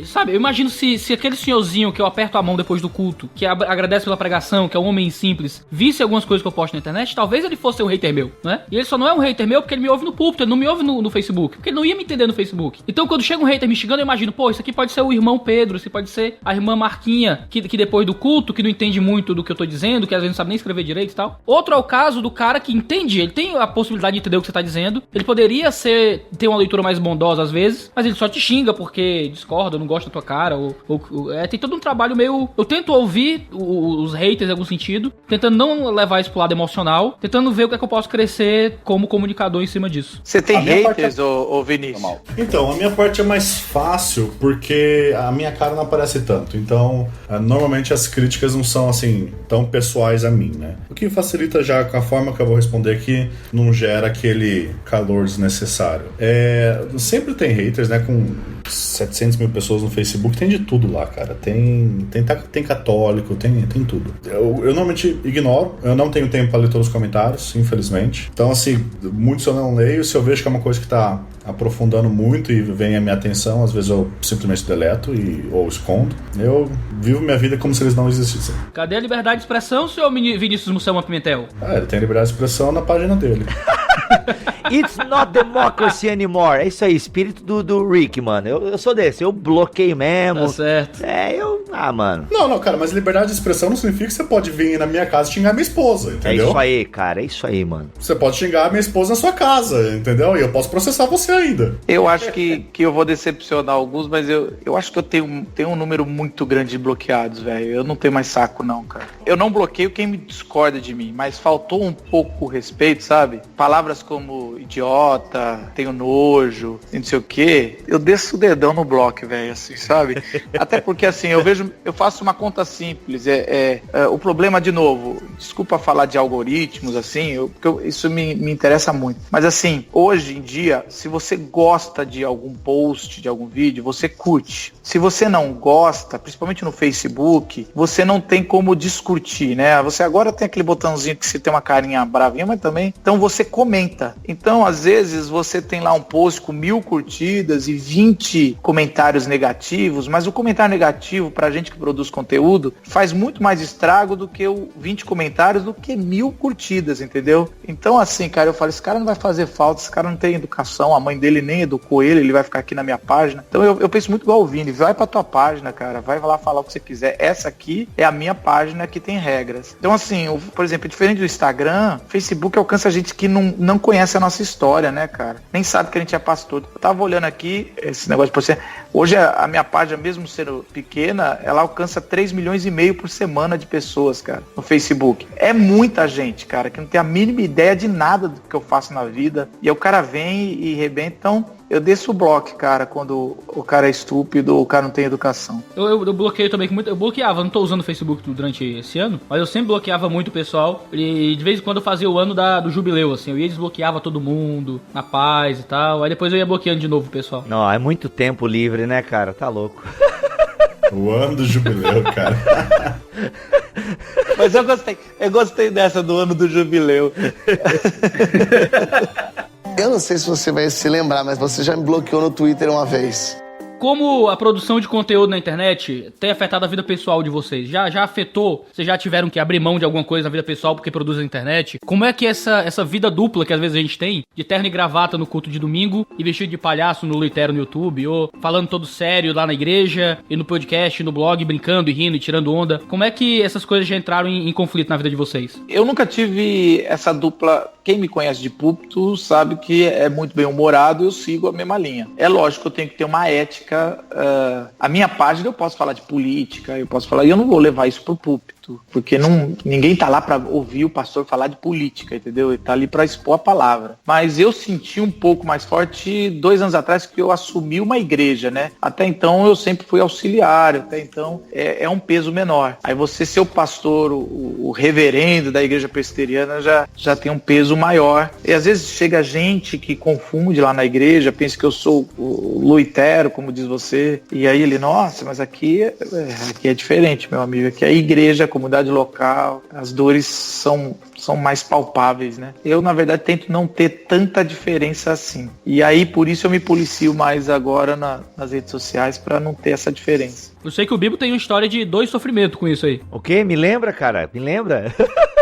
Sabe, eu imagino se aquele senhorzinho que eu aperto a mão depois do culto, que agradece pela pregação, que é um homem simples, visse algumas coisas que eu posto na internet, talvez ele fosse um hater meu, né? E ele só não é um hater meu porque ele me ouve no púlpito, ele não me ouve no Facebook, porque ele não ia me entender no Facebook. Então quando chega um hater me xingando, eu imagino, pô, isso aqui pode ser o irmão Pedro, isso pode ser a irmã Marquinha, que depois do culto, que não entende muito do que eu tô dizendo, que às vezes não sabe nem escrever direito e tal. Outro é o caso do cara que entende, ele tem a possibilidade de entender o que você tá dizendo, ele poderia ter uma leitura mais bondosa às vezes, mas ele só te xinga porque discorda, não gosta da tua cara, tem todo um trabalho meio... Eu tento ouvir os haters em algum sentido, tentando não levar isso pro lado emocional, tentando ver o que é que eu posso crescer como comunicador em cima disso. Você tem haters, ô Vinícius? Então, a minha parte é mais fácil porque a minha cara não aparece tanto. Então, normalmente as críticas não são assim tão pessoais a mim, né? O que facilita já com a forma que eu vou responder aqui, não gera aquele calor desnecessário. Sempre tem haters, né? Com 700 mil pessoas no Facebook, tem de tudo lá, cara. Tem católico, tem tudo. Eu normalmente ignoro, eu não tenho tempo para ler todos os comentários, infelizmente. Então, assim, muitos eu não leio. Se eu vejo que é uma coisa que tá aprofundando muito e vem a minha atenção, às vezes eu simplesmente deleto ou escondo. Eu vivo minha vida como se eles não existissem. Cadê a liberdade de expressão, senhor Vinícius Mussama Pimentel? Ele tem liberdade de expressão na página dele. It's not democracy anymore. É isso aí, espírito do Rick, mano. Eu sou desse, eu bloqueio mesmo. Tá certo. Mano. Não, cara, mas liberdade de expressão não significa que você pode vir na minha casa e xingar minha esposa, entendeu? É isso aí, cara, é isso aí, mano. Você pode xingar a minha esposa na sua casa, entendeu? E eu posso processar você ainda. Eu acho que eu vou decepcionar alguns, mas eu acho que eu tenho um número muito grande de bloqueados, velho. Eu não tenho mais saco, não, cara. Eu não bloqueio quem me discorda de mim, mas faltou um pouco o respeito, sabe? Palavras como idiota, tenho nojo, não sei o quê. Eu desço o dedão no bloco, velho, assim, sabe? Até porque, assim, eu faço uma conta simples. O problema, de novo, desculpa falar de algoritmos, assim, porque isso me interessa muito. Mas, assim, hoje em dia, se você gosta de algum post, de algum vídeo, você curte. Se você não gosta, principalmente no Facebook, você não tem como discutir, né? Você agora tem aquele botãozinho que você tem uma carinha bravinha, mas também... Então você comenta. Então, às vezes, você tem lá um post com 1000 curtidas e 20 comentários negativos, mas o comentário negativo, pra gente que produz conteúdo, faz muito mais estrago do que 20 comentários, do que 1000 curtidas, entendeu? Então, assim, cara, eu falo, esse cara não vai fazer falta, esse cara não tem educação, a mãe dele nem educou ele vai ficar aqui na minha página. Então, eu penso muito igual o Vini, vai pra tua página, cara, vai lá falar o que você quiser. Essa aqui é a minha página que tem regras. Então, assim, por exemplo, diferente do Instagram, Facebook alcança gente que não conhece a nossa história, né, cara? Nem sabe que a gente é pastor. Eu tava olhando aqui, esse negócio de você. Hoje a minha página, mesmo sendo pequena, ela alcança 3,5 milhões por semana de pessoas, cara, no Facebook. É muita gente, cara, que não tem a mínima ideia de nada do que eu faço na vida. E aí o cara vem e rebenta. Então, eu desço o bloco, cara, quando o cara é estúpido ou o cara não tem educação. Eu bloqueio também, eu bloqueava, não tô usando o Facebook durante esse ano, mas eu sempre bloqueava muito o pessoal, e de vez em quando eu fazia o ano do jubileu, assim, eu ia e desbloqueava todo mundo, na paz e tal, aí depois eu ia bloqueando de novo o pessoal. Não, é muito tempo livre, né, cara, tá louco. O ano do jubileu, cara. Mas eu gostei dessa do ano do jubileu. Eu não sei se você vai se lembrar, mas você já me bloqueou no Twitter uma vez. Como a produção de conteúdo na internet tem afetado a vida pessoal de vocês? Já afetou? Vocês já tiveram que abrir mão de alguma coisa na vida pessoal porque produz na internet? Como é que essa vida dupla que às vezes a gente tem, de terno e gravata no culto de domingo e vestido de palhaço no Luitero no YouTube, ou falando todo sério lá na igreja, e no podcast, no blog, brincando e rindo e tirando onda, como é que essas coisas já entraram em conflito na vida de vocês? Eu nunca tive essa dupla. Quem me conhece de púlpito sabe que é muito bem humorado, eu sigo a mesma linha. É lógico que eu tenho que ter uma ética. A minha página eu posso falar de política, eu posso falar, e eu não vou levar isso pro púlpito, porque ninguém tá lá pra ouvir o pastor falar de política, entendeu? Ele tá ali pra expor a palavra. Mas eu senti um pouco mais forte 2 anos atrás que eu assumi uma igreja, né? Até então eu sempre fui auxiliar, até então é um peso menor. Aí você ser o pastor, o reverendo da igreja presbiteriana já tem um peso maior. E às vezes chega gente que confunde lá na igreja, pensa que eu sou o Luitero, como diz você, e aí ele, nossa, mas aqui é diferente, meu amigo, aqui é a igreja, a comunidade local, as dores são mais palpáveis, né? Eu, na verdade, tento não ter tanta diferença assim. E aí, por isso eu me policio mais agora nas redes sociais, pra não ter essa diferença. Eu sei que o Bibo tem uma história de 2 sofrimentos com isso aí. O quê? Me lembra, cara? Me lembra?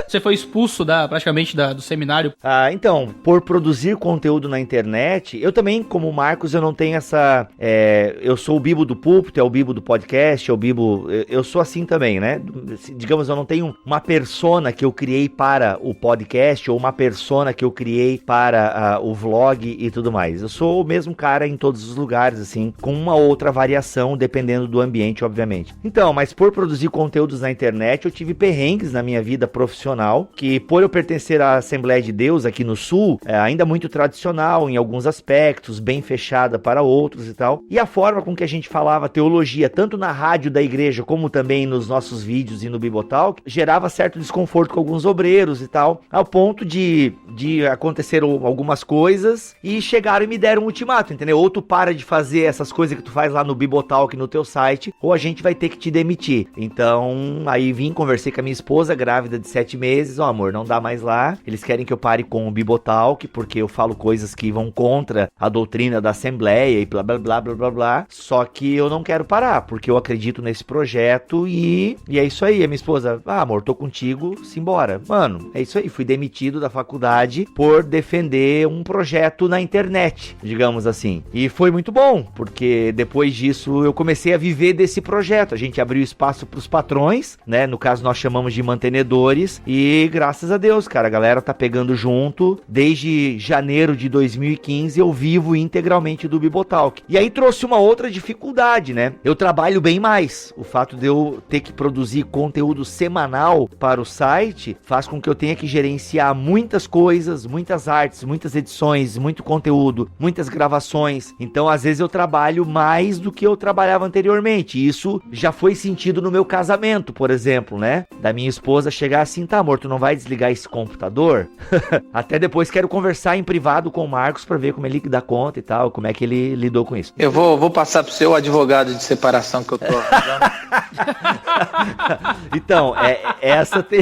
Você foi expulso praticamente do seminário? Então, por produzir conteúdo na internet, eu também, como o Marcos, eu não tenho essa... eu sou o Bibo do púlpito, é o Bibo do podcast, é o Bibo... Eu sou assim também, né? Digamos, eu não tenho uma persona que eu criei para o podcast ou uma persona que eu criei para o vlog e tudo mais. Eu sou o mesmo cara em todos os lugares, assim, com uma outra variação, dependendo do ambiente, obviamente. Então, mas por produzir conteúdos na internet, eu tive perrengues na minha vida profissional, que por eu pertencer à Assembleia de Deus aqui no Sul, é ainda muito tradicional em alguns aspectos, bem fechada para outros e tal. E a forma com que a gente falava teologia, tanto na rádio da igreja, como também nos nossos vídeos e no Bibotalk, gerava certo desconforto com alguns obreiros e tal, ao ponto de acontecer algumas coisas e chegaram e me deram um ultimato, entendeu? Ou tu para de fazer essas coisas que tu faz lá no Bibotalk, no teu site, ou a gente vai ter que te demitir. Então, aí conversei com a minha esposa, grávida de 7 meses, amor, não dá mais lá, eles querem que eu pare com o Bibotalk, porque eu falo coisas que vão contra a doutrina da Assembleia e blá blá blá blá blá blá, só que eu não quero parar, porque eu acredito nesse projeto e é isso aí. A minha esposa, amor, tô contigo, simbora. Mano, é isso aí, fui demitido da faculdade por defender um projeto na internet, digamos assim. E foi muito bom, porque depois disso eu comecei a viver desse projeto. A gente abriu espaço pros patrões, né? No caso nós chamamos de mantenedores e graças a Deus, cara, a galera tá pegando junto. Desde janeiro de 2015 eu vivo integralmente do Bibotalk. E aí trouxe uma outra dificuldade, né? Eu trabalho bem mais. O fato de eu ter que produzir conteúdo semanal para o site faz com que eu tenha que gerenciar muitas coisas, muitas artes, muitas edições, muito conteúdo, muitas gravações. Então, às vezes eu trabalho mais do que eu trabalhava anteriormente. Isso já foi sentido no meu casamento, por exemplo, né? Da minha esposa chegar assim, tá, amor, tu não vai desligar esse computador? Até depois quero conversar em privado com o Marcos pra ver como ele dá conta e tal, como é que ele lidou com isso. Eu vou passar pro seu advogado de separação que eu tô arranjando. Então, essa tem...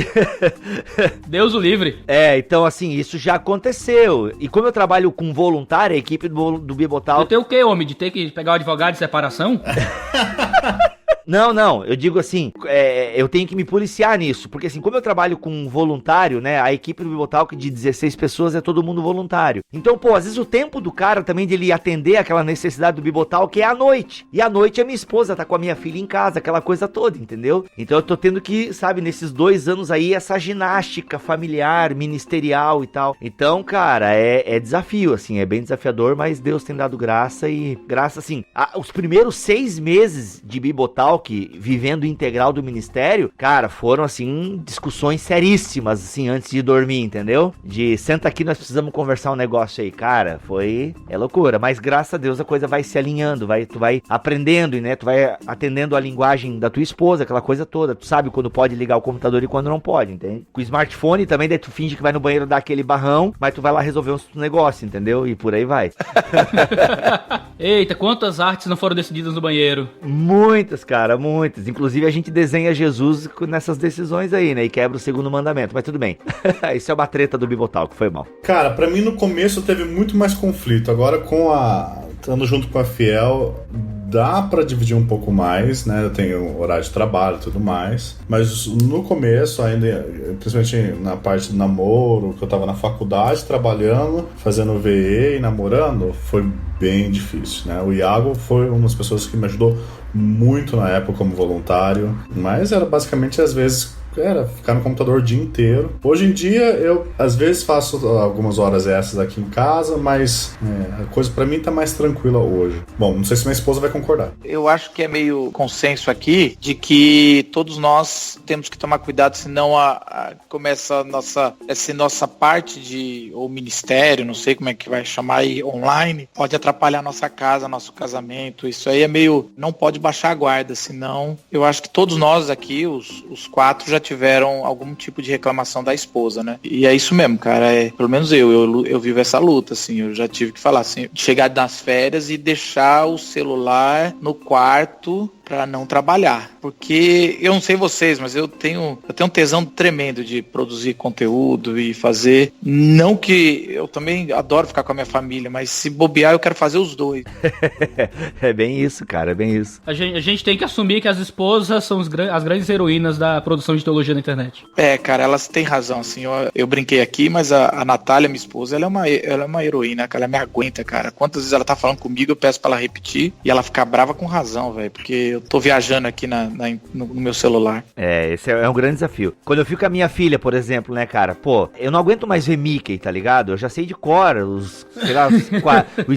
Deus o livre. Então assim, isso já aconteceu. E como eu trabalho com voluntário, a equipe do Bibotalk... Você tem o quê, homem? De ter que pegar o advogado de separação? Não, eu digo assim, eu tenho que me policiar nisso, porque assim, como eu trabalho com voluntário, né, a equipe do Bibotalk de 16 pessoas é todo mundo voluntário. Então, às vezes o tempo do cara também de ele atender aquela necessidade do Bibotalk é à noite. E à noite a minha esposa tá com a minha filha em casa, aquela coisa toda, entendeu? Então eu tô tendo que, sabe, nesses 2 anos aí, essa ginástica familiar, ministerial e tal. Então, cara, é desafio, assim, é bem desafiador, mas Deus tem dado graça e graça, assim, os primeiros 6 meses de Bibotalk vivendo integral do ministério, cara, foram assim, discussões seríssimas, assim, antes de dormir, entendeu? De senta aqui, nós precisamos conversar um negócio aí, cara, é loucura, mas graças a Deus a coisa vai se alinhando, tu vai aprendendo, né, tu vai atendendo a linguagem da tua esposa, aquela coisa toda, tu sabe quando pode ligar o computador e quando não pode, entende? Com o smartphone também, daí tu finge que vai no banheiro dar aquele barrão, mas tu vai lá resolver um negócio, entendeu? E por aí vai. Eita, quantas artes não foram decididas no banheiro? Muitas, cara, muitas. Inclusive a gente desenha Jesus nessas decisões aí, né? E quebra o 2º mandamento, mas tudo bem. Isso é uma treta do Bibotalk, foi mal. Cara, pra mim no começo teve muito mais conflito. Agora estando junto com a Fiel, dá pra dividir um pouco mais, né? Eu tenho horário de trabalho e tudo mais. Mas no começo, ainda, principalmente na parte do namoro, que eu tava na faculdade trabalhando, fazendo VE e namorando, foi bem difícil, né? O Iago foi uma das pessoas que me ajudou muito na época como voluntário, mas era basicamente às vezes ficar no computador o dia inteiro. Hoje em dia eu às vezes faço algumas horas essas aqui em casa, mas a coisa pra mim tá mais tranquila hoje. Bom, não sei se minha esposa vai concordar. Eu acho que é meio consenso aqui de que todos nós temos que tomar cuidado, senão começa essa nossa parte ou ministério, não sei como é que vai chamar aí, online, pode atrapalhar nossa casa, nosso casamento. Isso aí é meio, não pode baixar a guarda, senão eu acho que todos nós aqui, os 4 já tiveram algum tipo de reclamação da esposa, né? E é isso mesmo, cara, pelo menos eu vivo essa luta, assim, eu já tive que falar assim, chegar das férias e deixar o celular no quarto pra não trabalhar. Porque eu não sei vocês, mas eu tenho um tesão tremendo de produzir conteúdo e fazer. Não que eu também adoro ficar com a minha família, mas se bobear eu quero fazer os dois. É bem isso, cara, é bem isso. A gente tem que assumir que as esposas são as grandes heroínas da produção de teologia na internet. Cara, elas têm razão, assim, eu brinquei aqui, mas a Natália, minha esposa, ela é uma heroína, cara, ela me aguenta, cara. Quantas vezes ela tá falando comigo, eu peço pra ela repetir, e ela fica brava com razão, velho, porque eu tô viajando aqui no meu celular. Esse é um grande desafio. Quando eu fico com a minha filha, por exemplo, né, cara, pô, eu não aguento mais ver Mickey, tá ligado? Eu já sei de cor os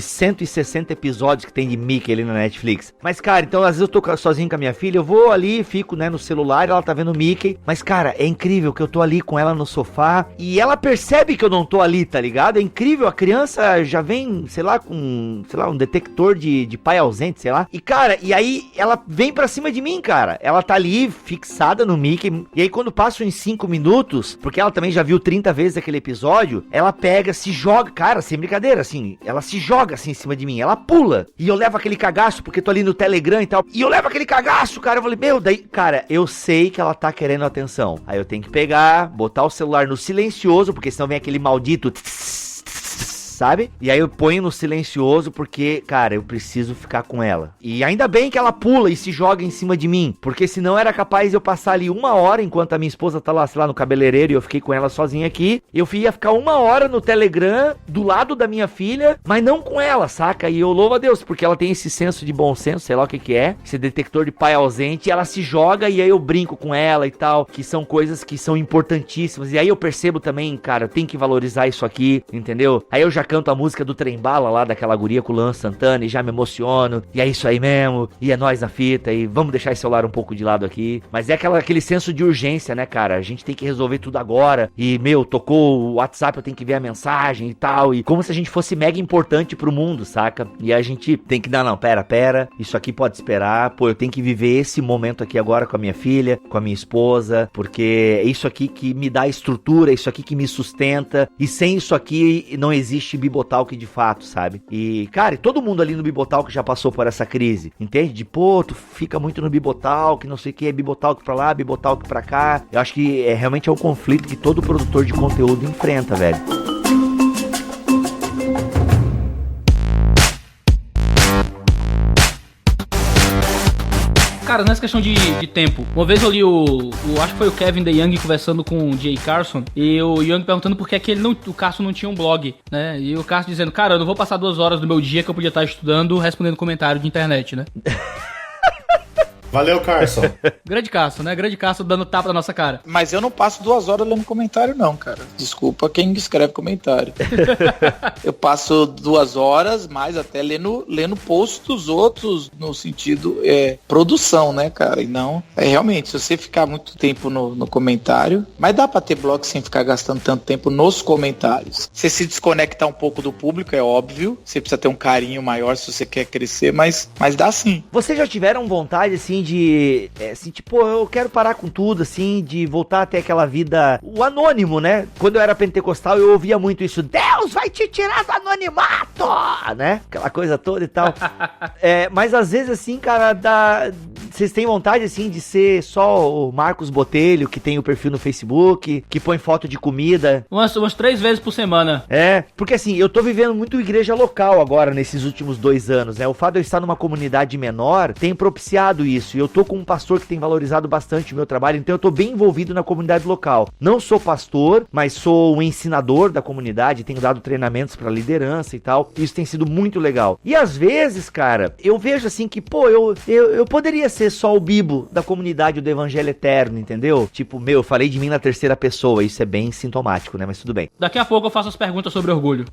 160 episódios que tem de Mickey ali na Netflix. Mas, cara, então às vezes eu tô sozinho com a minha filha, eu vou ali, fico, né, no celular, ela tá vendo Mickey, mas, cara, é incrível que eu tô ali com ela no sofá e ela percebe que eu não tô ali, tá ligado? É incrível, a criança já vem, sei lá, com, sei lá, um detector de pai ausente, sei lá. E, cara, e aí ela vem pra cima de mim, cara. Ela tá ali, fixada no Mickey, e aí quando passa uns 5 minutos, porque ela também já viu 30 vezes aquele episódio, ela pega, se joga, cara, sem brincadeira, assim, ela se joga assim em cima de mim, ela pula, e eu levo aquele cagaço, porque tô ali no Telegram e tal, e eu levo aquele cagaço, cara, eu falei, meu, daí, cara, eu sei que ela tá querendo atenção, aí eu tenho que pegar, botar o celular no silencioso, porque senão vem aquele maldito sabe? E aí eu ponho no silencioso porque, cara, eu preciso ficar com ela. E ainda bem que ela pula e se joga em cima de mim, porque senão era capaz de eu passar ali 1 hora enquanto a minha esposa tá lá, sei lá, no cabeleireiro e eu fiquei com ela sozinha aqui. Eu ia ficar 1 hora no Telegram do lado da minha filha, mas não com ela, saca? E eu louvo a Deus, porque ela tem esse senso de bom senso, sei lá o que é, esse detector de pai ausente, e ela se joga e aí eu brinco com ela e tal, que são coisas que são importantíssimas. E aí eu percebo também, cara, eu tenho que valorizar isso aqui, entendeu? Aí eu já canto a música do Trembala lá, daquela guria com o Luan Santana, e já me emociono, e é isso aí mesmo, e é nós na fita, e vamos deixar esse celular um pouco de lado aqui. Mas é aquele senso de urgência, né, cara? A gente tem que resolver tudo agora, e, meu, tocou o WhatsApp, eu tenho que ver a mensagem e tal, e como se a gente fosse mega importante pro mundo, saca? E a gente tem que dar, não, pera, isso aqui pode esperar, pô, eu tenho que viver esse momento aqui agora com a minha filha, com a minha esposa, porque é isso aqui que me dá estrutura, é isso aqui que me sustenta, e sem isso aqui não existe Bibotalk de fato, sabe? E, cara, todo mundo ali no Bibotalk já passou por essa crise, entende? De, pô, tu fica muito no Bibotalk, não sei o que, é Bibotalk pra lá, Bibotalk pra cá. Eu acho que realmente é um conflito que todo produtor de conteúdo enfrenta, velho. Cara, nessa questão de tempo, uma vez eu li acho que foi o Kevin DeYoung conversando com o Jay Carson, e o Young perguntando por que o Carson não tinha um blog, né? E o Carson dizendo, cara, eu não vou passar 2 horas do meu dia que eu podia estar estudando respondendo comentário de internet, né? Valeu, Carson. Grande Carson, né? Grande Carson dando tapa na nossa cara. Mas eu não passo 2 horas lendo comentário, não, cara. Desculpa quem escreve comentário. Eu passo 2 horas, mais até lendo posts dos outros, no sentido produção, né, cara? E não, realmente, se você ficar muito tempo no comentário, mas dá pra ter blog sem ficar gastando tanto tempo nos comentários. Você se desconectar um pouco do público, é óbvio. Você precisa ter um carinho maior se você quer crescer, mas dá sim. Vocês já tiveram vontade, assim, de, assim, tipo, eu quero parar com tudo, assim, de voltar até aquela vida, o anônimo, né? Quando eu era pentecostal, eu ouvia muito isso, Deus vai te tirar do anonimato, né? Aquela coisa toda e tal. Mas às vezes, assim, cara, vocês têm vontade, assim, de ser só o Marcos Botelho, que tem o perfil no Facebook, que põe foto de comida? Umas 3 vezes por semana. Porque assim, eu tô vivendo muito igreja local agora, nesses últimos 2 anos, né? O fato de eu estar numa comunidade menor tem propiciado isso. E eu tô com um pastor que tem valorizado bastante o meu trabalho, então eu tô bem envolvido na comunidade local. Não sou pastor, mas sou um ensinador da comunidade, tenho dado treinamentos pra liderança e tal. Isso tem sido muito legal. E às vezes, cara, eu vejo assim que, pô, eu poderia ser só o Bibo da comunidade do Evangelho Eterno, entendeu? Tipo, eu falei de mim na terceira pessoa, isso é bem sintomático, né? Mas tudo bem. Daqui a pouco eu faço as perguntas sobre orgulho.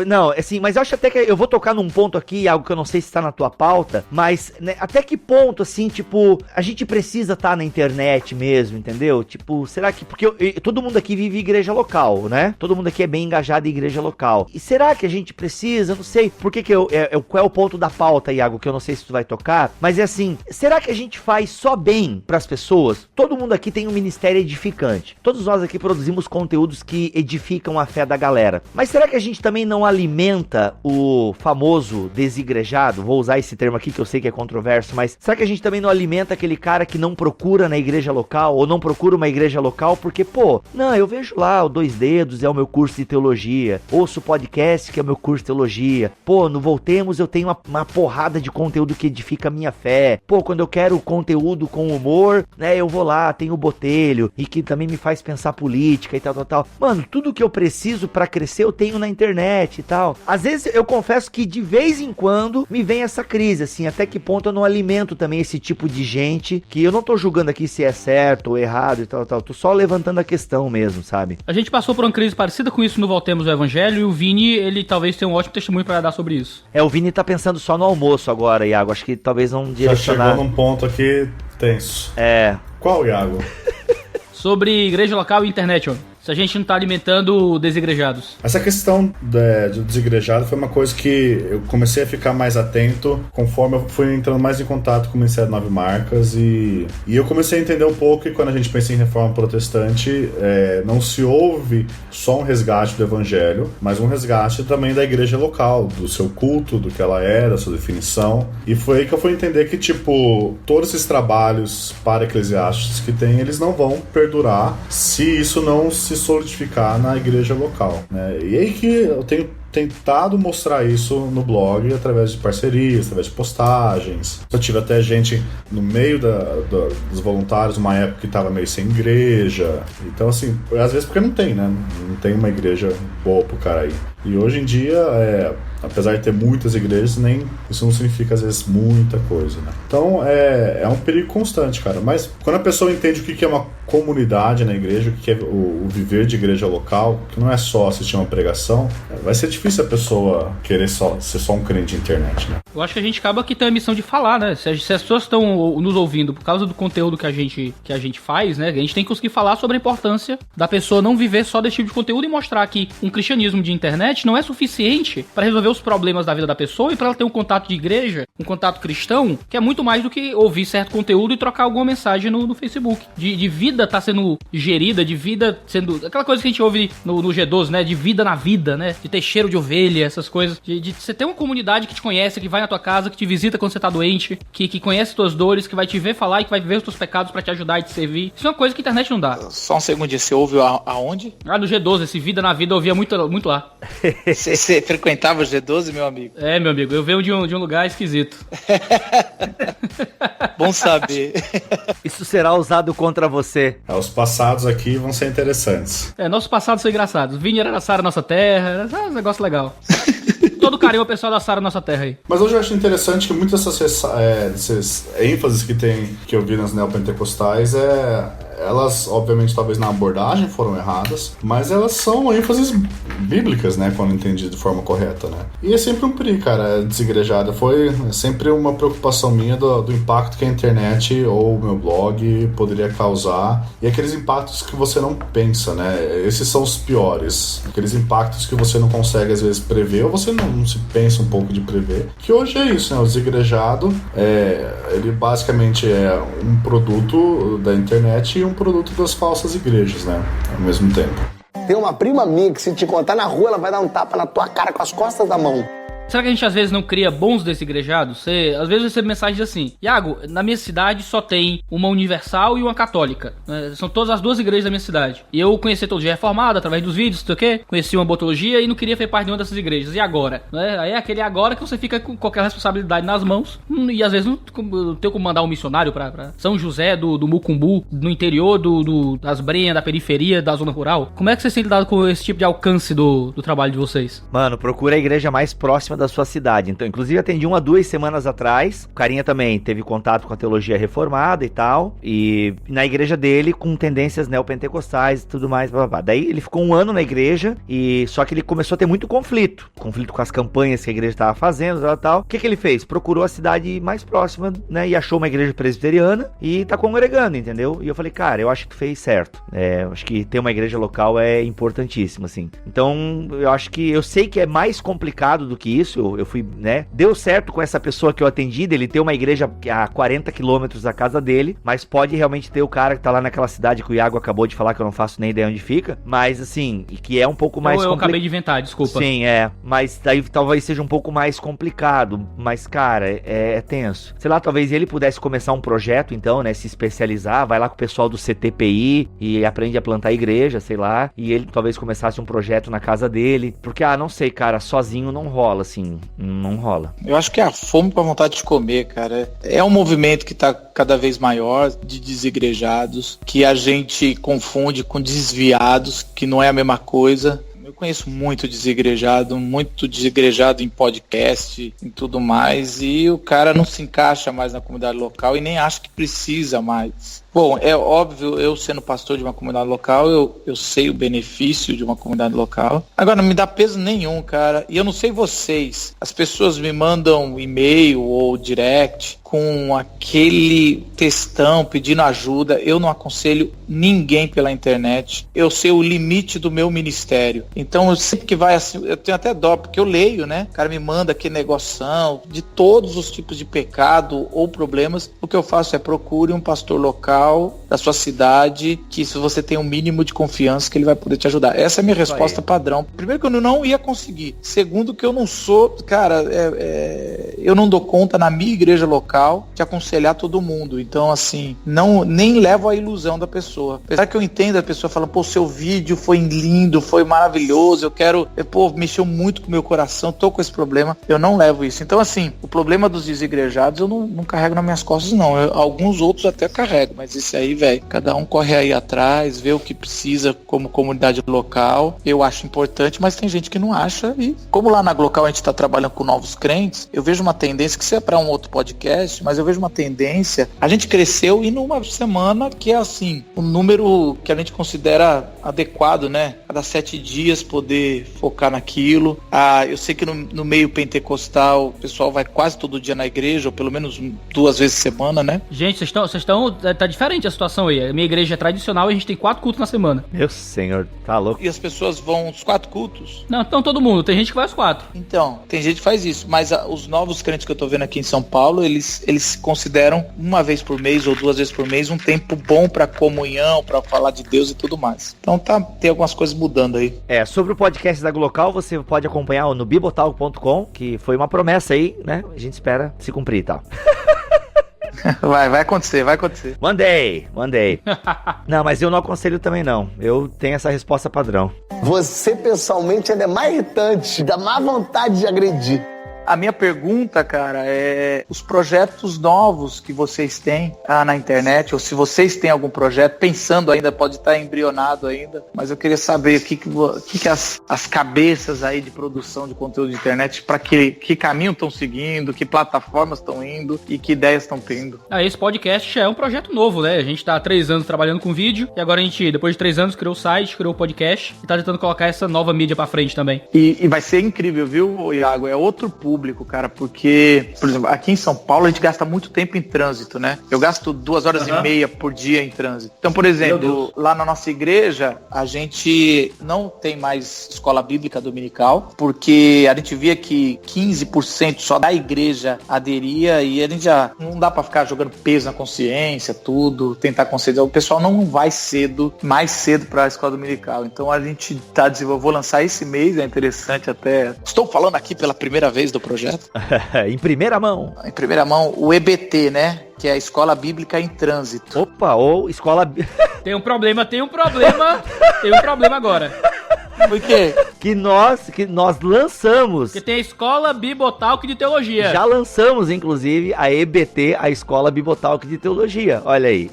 Não, assim, mas eu acho até que eu vou tocar num ponto aqui, algo que eu não sei se tá na tua pauta, mas, né, até que ponto, assim, tipo, a gente precisa estar na internet mesmo, entendeu? Tipo, será que... Porque todo mundo aqui vive igreja local, né? Todo mundo aqui é bem engajado em igreja local. E será que a gente precisa? Eu não sei. Por que qual é o ponto da pauta, Iago, que eu não sei se tu vai tocar, mas é assim, será que que a gente faz só bem pras pessoas? Todo mundo aqui tem um ministério edificante. Todos nós aqui produzimos conteúdos que edificam a fé da galera. Mas será que a gente também não alimenta o famoso desigrejado? Vou usar esse termo aqui que eu sei que é controverso, mas será que a gente também não alimenta aquele cara que não procura na igreja local ou não procura uma igreja local porque, pô, não, eu vejo lá o Dois Dedos, é o meu curso de teologia, ouço o podcast que é o meu curso de teologia, pô, no Voltemos eu tenho uma porrada de conteúdo que edifica a minha fé, pô, quando eu quero conteúdo com humor, né, eu vou lá, tem o Botelho, e que também me faz pensar política e tal. Mano, tudo que eu preciso pra crescer eu tenho na internet e tal. Às vezes eu confesso que de vez em quando me vem essa crise, assim, até que ponto eu não alimento também esse tipo de gente, que eu não tô julgando aqui se é certo ou errado e tal, tô só levantando a questão mesmo, sabe? A gente passou por uma crise parecida com isso no Voltemos ao Evangelho, e o Vini, ele talvez tenha um ótimo testemunho pra dar sobre isso. O Vini tá pensando só no almoço agora, Iago, acho que talvez não direcionar... Já chegou num ponto aqui tenso. Qual, Iago? Sobre igreja local e internet, ó. Se a gente não tá alimentando desigrejados. Essa questão do desigrejado foi uma coisa que eu comecei a ficar mais atento conforme eu fui entrando mais em contato com o Ministério 9 Marcas e eu comecei a entender um pouco que quando a gente pensa em reforma protestante, não se ouve só um resgate do evangelho, mas um resgate também da igreja local, do seu culto, do que ela é, da sua definição. E foi aí que eu fui entender que, tipo, todos esses trabalhos para-eclesiásticos que tem, eles não vão perdurar se isso não se solidificar na igreja local, né? E aí que eu tenho tentado mostrar isso no blog através de parcerias, através de postagens. Eu tive até gente no meio dos voluntários, uma época que estava meio sem igreja. Então, assim, às vezes porque não tem, né? Não tem uma igreja boa pro cara aí. E hoje em dia, apesar de ter muitas igrejas, isso não significa, às vezes, muita coisa, né? Então, é um perigo constante, cara. Mas quando a pessoa entende o que é uma comunidade na igreja, o que é o viver de igreja local, que não é só assistir uma pregação, vai ser difícil a pessoa querer ser só um crente de internet, né? Eu acho que a gente acaba que tem a missão de falar, né? Se as pessoas estão nos ouvindo por causa do conteúdo que a gente faz, né? A gente tem que conseguir falar sobre a importância da pessoa não viver só desse tipo de conteúdo e mostrar que um cristianismo de internet não é suficiente para resolver os problemas da vida da pessoa e para ela ter um contato de igreja, um contato cristão, que é muito mais do que ouvir certo conteúdo e trocar alguma mensagem no Facebook. De vida tá sendo gerida, de vida sendo... Aquela coisa que a gente ouve no G12, né? De vida na vida, né? De ter cheiro de ovelha, essas coisas. De você ter uma comunidade que te conhece, que vai na tua casa, que te visita quando você tá doente, que conhece tuas dores, que vai te ver falar e que vai ver os teus pecados para te ajudar e te servir. Isso é uma coisa que a internet não dá. Só um segundinho, você ouve aonde? No G12, esse Vida na Vida eu ouvia muito lá. Você frequentava o G12, meu amigo? Meu amigo, eu venho de um lugar esquisito. Bom saber. Isso será usado contra você. Os passados aqui vão ser interessantes. Nossos passados são engraçados. Vini era Sara Nossa Terra, era um negócio legal. Todo carinho ao pessoal da Sara Nossa Terra aí. Mas hoje eu acho interessante que muitas dessas ênfases que eu vi nas neopentecostais elas, obviamente, talvez na abordagem foram erradas, mas elas são ênfases bíblicas, né, quando entendidas de forma correta, né. E é sempre um perigo, cara, desigrejada. Foi sempre uma preocupação minha do impacto que a internet ou o meu blog poderia causar, e aqueles impactos que você não pensa, né, esses são os piores, aqueles impactos que você não consegue, às vezes, prever, ou você não se pensa um pouco de prever, que hoje é isso, né, o desigrejado, ele basicamente é um produto da internet e um produto das falsas igrejas, né? Ao mesmo tempo. Tem uma prima minha que se te encontrar na rua, ela vai dar um tapa na tua cara com as costas da mão. Será que a gente às vezes não cria bons desigrejados? Às vezes recebe mensagens assim: Iago, na minha cidade só tem uma universal e uma católica, né? São todas as duas igrejas da minha cidade. E eu conheci a teologia reformada através dos vídeos, sei o quê, conheci uma botologia e não queria fazer parte de uma dessas igrejas. E agora? Né? Aí é aquele agora que você fica com qualquer responsabilidade nas mãos e às vezes não tem como mandar um missionário pra São José do Mucumbu, no interior das Brenhas, da periferia, da zona rural. Como é que vocês têm lidado com esse tipo de alcance do trabalho de vocês? Mano, procura a igreja mais próxima da sua cidade. Então, inclusive, atendi 1 a 2 semanas atrás. O carinha também teve contato com a teologia reformada e tal. E na igreja dele, com tendências neopentecostais e tudo mais, blá, blá, blá. Daí ele ficou 1 ano na igreja, só que ele começou a ter muito conflito. Conflito com as campanhas que a igreja estava fazendo e tal. O que ele fez? Procurou a cidade mais próxima, né? E achou uma igreja presbiteriana e tá congregando, entendeu? E eu falei, cara, eu acho que tu fez certo. Eu acho que ter uma igreja local é importantíssimo, assim. Então, eu acho que... Eu sei que é mais complicado do que isso, eu fui, né? Deu certo com essa pessoa que eu atendi, ele tem uma igreja a 40 quilômetros da casa dele, mas pode realmente ter o cara que tá lá naquela cidade que o Iago acabou de falar, que eu não faço nem ideia onde fica, mas assim, que é um pouco mais eu acabei de inventar, desculpa. Sim, mas daí talvez seja um pouco mais complicado, mas cara, é tenso. Sei lá, talvez ele pudesse começar um projeto então, né, se especializar, vai lá com o pessoal do CTPI e aprende a plantar igreja, sei lá, e ele talvez começasse um projeto na casa dele, porque, não sei, cara, sozinho não rola, assim, não rola. Eu acho que a fome com a vontade de comer, cara, é um movimento que tá cada vez maior, de desigrejados, que a gente confunde com desviados, que não é a mesma coisa. Eu conheço muito desigrejado em podcast, em tudo mais, e o cara não se encaixa mais na comunidade local e nem acha que precisa mais. Bom, é óbvio, eu sendo pastor de uma comunidade local, eu sei o benefício de uma comunidade local. Agora, não me dá peso nenhum, cara. E eu não sei vocês. As pessoas me mandam e-mail ou direct com aquele textão pedindo ajuda. Eu não aconselho ninguém pela internet. Eu sei o limite do meu ministério. Então, eu sempre que vai assim, eu tenho até dó, porque eu leio, né? O cara me manda aquele negoção de todos os tipos de pecado ou problemas. O que eu faço é procure um pastor local da sua cidade, que se você tem um mínimo de confiança que ele vai poder te ajudar. Essa é a minha resposta padrão. Primeiro que eu não ia conseguir. Segundo que eu não sou, cara, eu não dou conta na minha igreja local de aconselhar todo mundo. Então, assim, nem levo a ilusão da pessoa. Apesar que eu entendo a pessoa fala, pô, seu vídeo foi lindo, foi maravilhoso, mexeu muito com o meu coração, tô com esse problema. Eu não levo isso. Então, assim, o problema dos desigrejados eu não carrego nas minhas costas, não. Alguns outros até carrego, mas esse aí, velho, cada um corre aí atrás, vê o que precisa como comunidade local. Eu acho importante, mas tem gente que não acha. E como lá na Glocal a gente tá trabalhando com novos crentes, eu vejo uma tendência, que isso é para um outro podcast, mas eu vejo uma tendência, a gente cresceu e numa semana que é assim, um número que a gente considera adequado, né? Cada 7 dias poder focar naquilo. Eu sei que no meio pentecostal o pessoal vai quase todo dia na igreja, ou pelo menos 2 vezes por semana, né? Gente, vocês estão tá diferente a situação aí. A minha igreja é tradicional e a gente tem 4 cultos na semana. Meu senhor, tá louco. E as pessoas vão os 4 cultos? Não, então todo mundo. Tem gente que vai aos 4. Então, tem gente que faz isso, mas os novos crentes que eu tô vendo aqui em São Paulo, eles consideram 1 vez por mês ou 2 vezes por mês um tempo bom pra comunhão, pra falar de Deus e tudo mais. Então tem algumas coisas mudando aí. Sobre o podcast da Glocal, você pode acompanhar no bibotalk.com, que foi uma promessa aí, né? A gente espera se cumprir e tal. Vai acontecer. Mandei. Não, mas eu não aconselho também não. Eu tenho essa resposta padrão. Você pessoalmente ainda é mais irritante, dá mais vontade de agredir. A minha pergunta, cara, é os projetos novos que vocês têm na internet, ou se vocês têm algum projeto, pensando ainda, pode estar embrionado ainda, mas eu queria saber o que as cabeças aí de produção de conteúdo de internet, para que caminho estão seguindo, que plataformas estão indo e que ideias estão tendo. Esse podcast é um projeto novo, né? A gente tá há 3 anos trabalhando com vídeo, e agora a gente, depois de 3 anos, criou o site, criou o podcast, e tá tentando colocar essa nova mídia pra frente também. E vai ser incrível, viu, Iago? É outro público, cara, porque, por exemplo, aqui em São Paulo a gente gasta muito tempo em trânsito, né? Eu gasto 2 horas e meia por dia em trânsito. Então, por exemplo, lá na nossa igreja, a gente não tem mais escola bíblica dominical, porque a gente via que 15% só da igreja aderia e a gente já não dá pra ficar jogando peso na consciência, tudo, tentar conceder. O pessoal não vai mais cedo pra escola dominical. Então a gente tá desenvolvendo, vou lançar esse mês, é interessante até. Estou falando aqui pela primeira vez do projeto. Em primeira mão, o EBT, né? Que é a Escola Bíblica em Trânsito. Opa, ou escola... Tem um problema agora. Por quê? Que nós lançamos. Porque tem a Escola Bibotalk de Teologia. Já lançamos, inclusive, a EBT, a Escola Bibotalk de Teologia. Olha aí.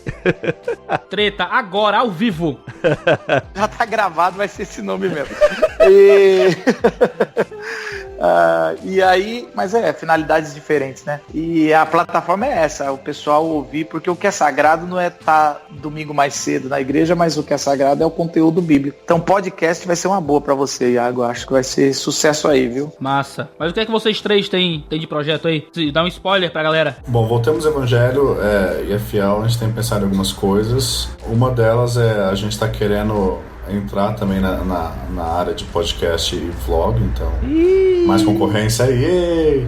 Treta, agora, ao vivo. Já tá gravado, vai ser esse nome mesmo. E aí, mas finalidades diferentes, né? E a plataforma é essa, o pessoal ouvir, porque o que é sagrado não é estar domingo mais cedo na igreja, mas o que é sagrado é o conteúdo bíblico. Então podcast vai ser uma boa pra você, Iago, acho que vai ser sucesso aí, viu? Massa. Mas o que é que vocês 3 têm de projeto aí? Dá um spoiler pra galera. Bom, Voltemos ao Evangelho e é fiel, a gente tem pensado em algumas coisas. Uma delas é a gente tá querendo entrar também na área de podcast e vlog, então mais concorrência aí.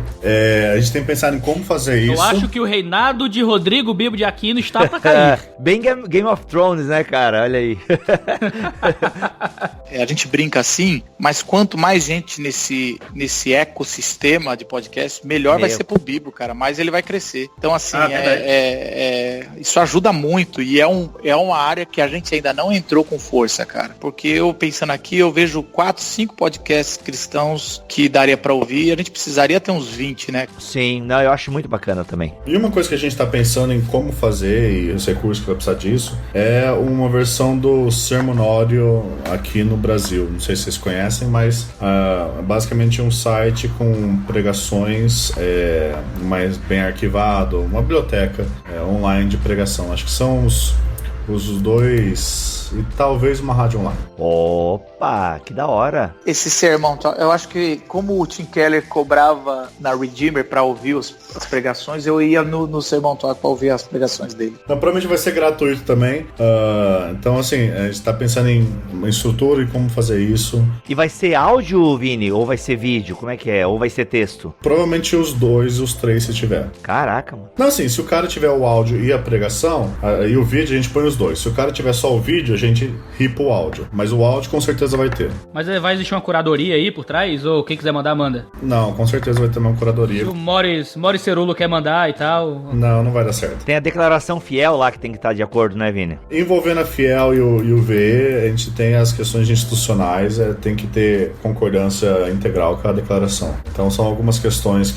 A gente tem pensado em como fazer isso. Eu acho que o reinado de Rodrigo Bibo de Aquino está pra cair. Bem Game of Thrones, né, cara? Olha aí. A gente brinca assim, mas quanto mais gente nesse ecossistema de podcast, melhor vai ser pro Bibo, cara. Mais ele vai crescer. Então, assim, isso ajuda muito e é uma área que a gente ainda não entrou com força, cara. Porque eu, pensando aqui, eu vejo 4, 5 podcasts cristãos que daria pra ouvir e a gente precisaria ter uns 20, né? Sim, não, eu acho muito bacana também. E uma coisa que a gente tá pensando em como fazer e os recursos que vai precisar disso é uma versão do Sermonório aqui no Brasil. Não sei se vocês conhecem, mas basicamente um site com pregações mais bem arquivado, uma biblioteca online de pregação. Acho que são os 2 e talvez uma rádio online. Opa, que da hora. Esse sermão, eu acho que como o Tim Keller cobrava na Redeemer pra ouvir as pregações, eu ia no Sermão Talk pra ouvir as pregações dele. Então, provavelmente vai ser gratuito também. Então, assim, a gente tá pensando em estrutura e como fazer isso. E vai ser áudio, Vini? Ou vai ser vídeo? Como é que é? Ou vai ser texto? Provavelmente os 2 e os 3 se tiver. Caraca, mano. Não, assim, se o cara tiver o áudio e a pregação, e o vídeo, a gente põe os 2. Se o cara tiver só o vídeo, a gente ripa o áudio. Mas o áudio com certeza vai ter. Mas vai existir uma curadoria aí por trás? Ou quem quiser mandar, manda? Não, com certeza vai ter uma curadoria. Se o Morris Cerulo quer mandar e tal... Não vai dar certo. Tem a declaração fiel lá que tem que estar de acordo, né, Vini? Envolvendo a Fiel e o VE, a gente tem as questões institucionais, tem que ter concordância integral com a declaração. Então são algumas questões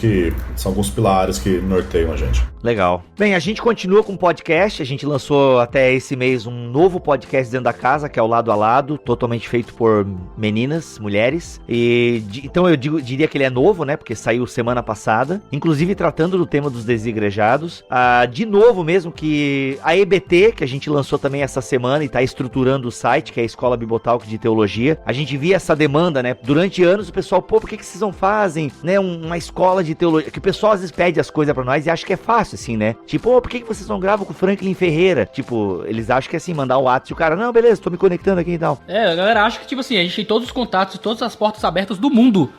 são alguns pilares que norteiam a gente. Legal. Bem, a gente continua com o podcast, a gente lançou até esse mês um novo podcast dentro da casa, que é o Lado a Lado, totalmente feito por meninas, mulheres, então eu diria que ele é novo, né, porque saiu semana passada, inclusive tratando do tema dos desigrejados, de novo mesmo que a EBT, que a gente lançou também essa semana e tá estruturando o site, que é a Escola Bibotalk de Teologia, a gente via essa demanda, né, durante anos o pessoal, por que vocês não fazem, né, uma escola de teologia, que o pessoal às vezes pede as coisas pra nós e acha que é fácil, assim, né, tipo, por que vocês não gravam com o Franklin Ferreira, tipo, eles acham que é assim, mandar o WhatsApp e o cara, não, beleza, tô me conectando aqui e tal. A galera acha que, tipo assim, a gente tem todos os contatos, todas as portas abertas do mundo.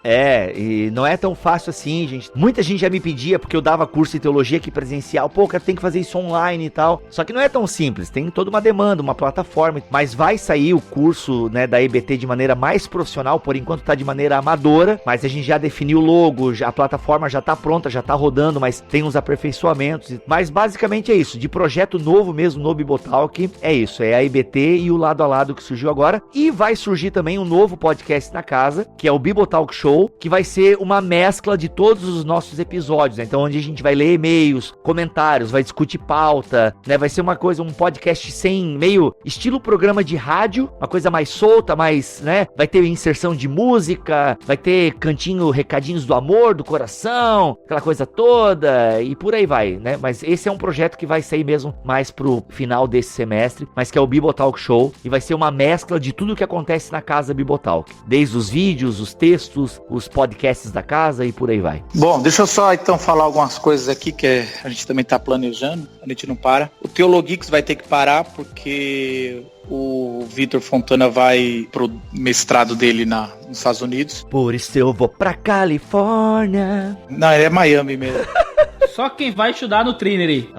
E não é tão fácil assim, gente. Muita gente já me pedia, porque eu dava curso de teologia aqui presencial, cara, tem que fazer isso online e tal. Só que não é tão simples, tem toda uma demanda, uma plataforma, mas vai sair o curso, né, da EBT de maneira mais profissional, por enquanto tá de maneira amadora, mas a gente já definiu o logo, a plataforma já tá pronta, já tá rodando, mas tem uns aperfeiçoamentos, mas basicamente é isso, de projeto novo mesmo no Bibotalk, é isso, é a EBT e o Lado a Lado que surgiu agora, e vai surgir também um novo podcast na casa, que é o Bibotalk Show, que vai ser uma mescla de todos os nossos episódios, né? Então onde a gente vai ler e-mails, comentários, vai discutir pauta, né? Vai ser uma coisa, um podcast sem, meio estilo programa de rádio, uma coisa mais solta, mais, né? Vai ter inserção de música, vai ter cantinho, recadinhos do amor, do coração, aquela coisa toda, e por aí vai, né? Mas esse é um projeto que vai sair mesmo mais pro final desse semestre, mas que é o Bibotalk Show, e vai ser uma mescla de tudo que acontece na casa Bibotalk, desde os vídeos, os textos, os podcasts da casa e por aí vai. Bom, deixa eu só então falar algumas coisas aqui que a gente também tá planejando, a gente não para. O Teologeeks vai ter que parar porque o Vitor Fontana vai pro mestrado dele nos Estados Unidos. Por isso eu vou pra Califórnia. Não, ele é Miami mesmo. Só quem vai estudar no Trinity.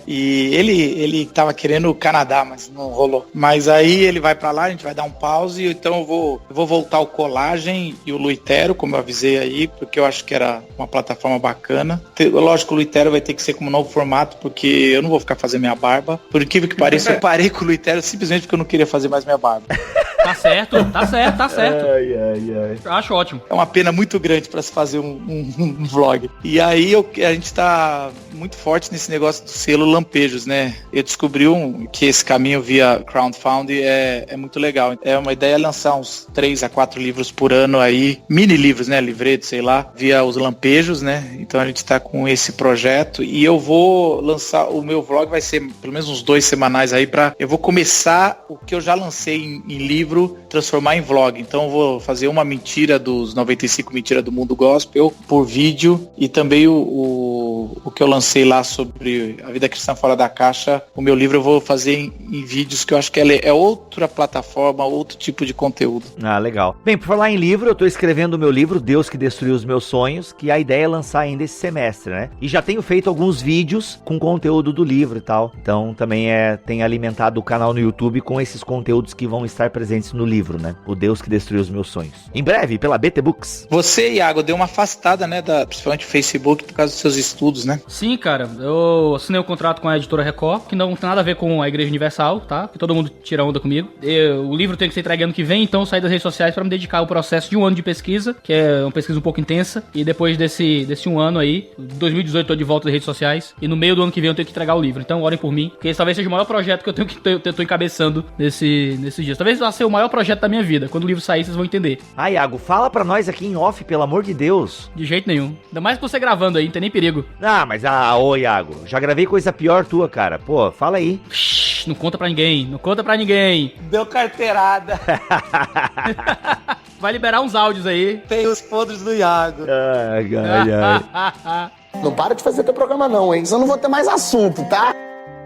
E ele tava querendo o Canadá, mas não rolou. Mas aí ele vai pra lá, a gente vai dar um pause, então eu vou voltar o Colagem e o Luitero, como eu avisei aí, porque eu acho que era uma plataforma bacana. Lógico, o Luitero vai ter que ser como novo formato, porque eu não vou ficar fazendo minha barba. Por incrível que pareça, eu parei com o Luitero simplesmente porque eu não queria fazer mais minha barba. Tá certo. Acho ótimo. É uma pena muito grande pra se fazer um vlog. E aí a gente tá muito forte nesse negócio do selo Lampejos, né? Eu descobri que esse caminho via crowdfunding é muito legal. É uma ideia lançar uns 3 a 4 livros por ano aí, mini livros, né? Livretos, sei lá, via os Lampejos, né? Então a gente tá com esse projeto e eu vou lançar, o meu vlog vai ser pelo menos uns 2 semanais aí eu vou começar o que eu já lancei em livro livro, transformar em vlog. Então eu vou fazer uma mentira dos 95 mentiras do mundo gospel por vídeo, e também o que eu lancei lá sobre a vida cristã fora da caixa, o meu livro eu vou fazer em vídeos, que eu acho que é outra plataforma, outro tipo de conteúdo. Ah, legal. Bem, por falar em livro, eu tô escrevendo o meu livro, Deus que Destruiu os Meus Sonhos, que a ideia é lançar ainda esse semestre, né? E já tenho feito alguns vídeos com conteúdo do livro e tal. Então também tem alimentado o canal no YouTube com esses conteúdos que vão estar presentes no livro, né? O Deus que Destruiu os Meus Sonhos. Em breve, pela BT Books. Você, Iago, deu uma afastada, né, principalmente do Facebook, por causa dos seus estudos, né? Sim, cara. Eu assinei um contrato com a editora Record, que não tem nada a ver com a Igreja Universal, tá? Que todo mundo tira onda comigo. O livro tem que ser entregue ano que vem, então eu saí das redes sociais pra me dedicar ao processo de um ano de pesquisa, que é uma pesquisa um pouco intensa. E depois desse um ano aí, 2018 eu tô de volta das redes sociais, e no meio do ano que vem eu tenho que entregar o livro. Então orem por mim, porque esse talvez seja o maior projeto que eu tô encabeçando nesses dias. Talvez vá ser o maior projeto da minha vida. Quando o livro sair, vocês vão entender. Ah, Iago, fala pra nós aqui em off, pelo amor de Deus. De jeito nenhum. Ainda mais que você gravando aí, não tem nem perigo. Ah, mas ô Iago, já gravei coisa pior tua, cara. Pô, fala aí. Não conta pra ninguém, não conta pra ninguém. Deu carteirada. Vai liberar uns áudios aí. Tem os podres do Iago. Ai. Não para de fazer teu programa não, hein? Senão eu não vou ter mais assunto, tá?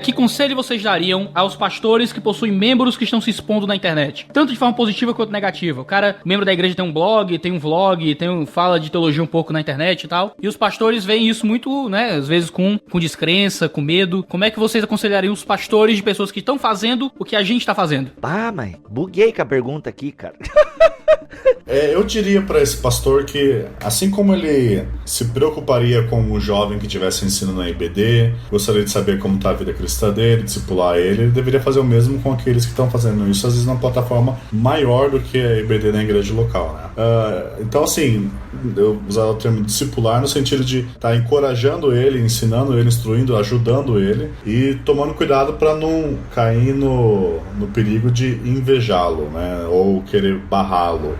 Que conselho vocês dariam aos pastores que possuem membros que estão se expondo na internet? Tanto de forma positiva quanto negativa. O cara, membro da igreja, tem um blog, tem um vlog, fala de teologia um pouco na internet e tal. E os pastores veem isso muito, né, às vezes com descrença, com medo. Como é que vocês aconselhariam os pastores de pessoas que estão fazendo o que a gente tá fazendo? Ah, mas buguei com a pergunta aqui, cara. Eu diria para esse pastor que, assim como ele se preocuparia com o jovem que estivesse ensinando na IBD, gostaria de saber como está a vida cristã dele, discipular ele deveria fazer o mesmo com aqueles que estão fazendo isso, às vezes numa plataforma maior do que a IBD na igreja local, né? Então, assim, eu usar o termo discipular no sentido de estar encorajando ele, ensinando ele, instruindo, ajudando ele e tomando cuidado para não cair no perigo de invejá-lo, né? Ou querer barrá-lo,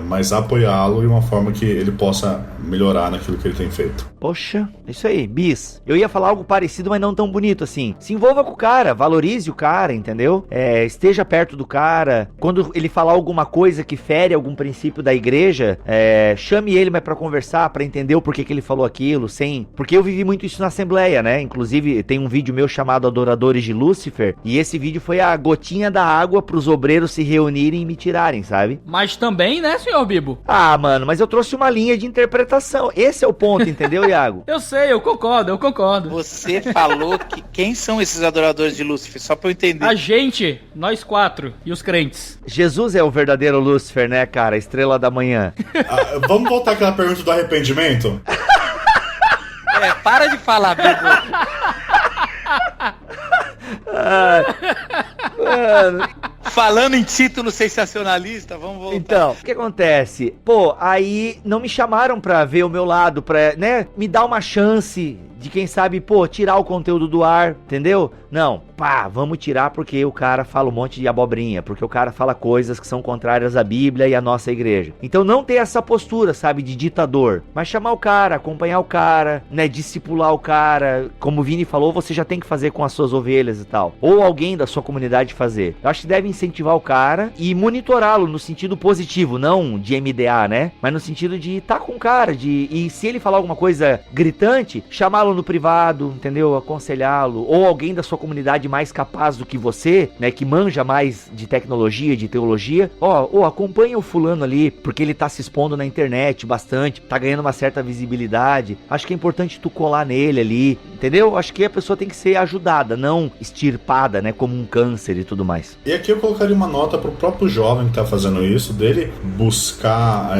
mas apoiá-lo de uma forma que ele possa melhorar naquilo que ele tem feito. Poxa, isso aí, bis. Eu ia falar algo parecido, mas não tão bonito assim. Se envolva com o cara, valorize o cara, entendeu? Esteja perto do cara. Quando ele falar alguma coisa que fere algum princípio da igreja, chame ele mais pra conversar, pra entender o porquê que ele falou aquilo, porque eu vivi muito isso na Assembleia, né? Inclusive, tem um vídeo meu chamado Adoradores de Lúcifer, e esse vídeo foi a gotinha da água pros obreiros se reunirem e me tirarem, sabe? Mas também, né, senhor Bibo? Ah, mano, mas eu trouxe uma linha de interpretação. Esse é o ponto, entendeu, Iago? Eu sei, eu concordo. Você falou que quem são esses adoradores de Lúcifer? Só pra eu entender. A gente, nós 4 e os crentes. Jesus é o verdadeiro Lúcifer, né, cara? Estrela da manhã. Vamos voltar àquela pergunta do arrependimento? Para de falar, Bibo. Mano. Falando em título sensacionalista, vamos voltar. Então, o que acontece? Pô, aí não me chamaram pra ver o meu lado, pra, né, me dar uma chance de, quem sabe, pô, tirar o conteúdo do ar, entendeu? Não, vamos tirar porque o cara fala um monte de abobrinha, porque o cara fala coisas que são contrárias à Bíblia e à nossa igreja. Então não ter essa postura, sabe, de ditador, mas chamar o cara, acompanhar o cara, né, discipular o cara, como o Vini falou, você já tem que fazer com as suas ovelhas e tal, ou alguém da sua comunidade fazer. Eu acho que deve incentivar o cara e monitorá-lo no sentido positivo, não de MDA, né, mas no sentido de estar com o cara, e se ele falar alguma coisa gritante, chamá-lo no privado, entendeu, aconselhá-lo, ou alguém da sua comunidade mais capaz do que você, né, que manja mais de tecnologia, de teologia, acompanha o fulano ali, porque ele tá se expondo na internet bastante, tá ganhando uma certa visibilidade, acho que é importante tu colar nele ali, entendeu? Acho que a pessoa tem que ser ajudada, não extirpada, né, como um câncer e tudo mais. E aqui eu colocaria uma nota pro próprio jovem que tá fazendo isso, dele buscar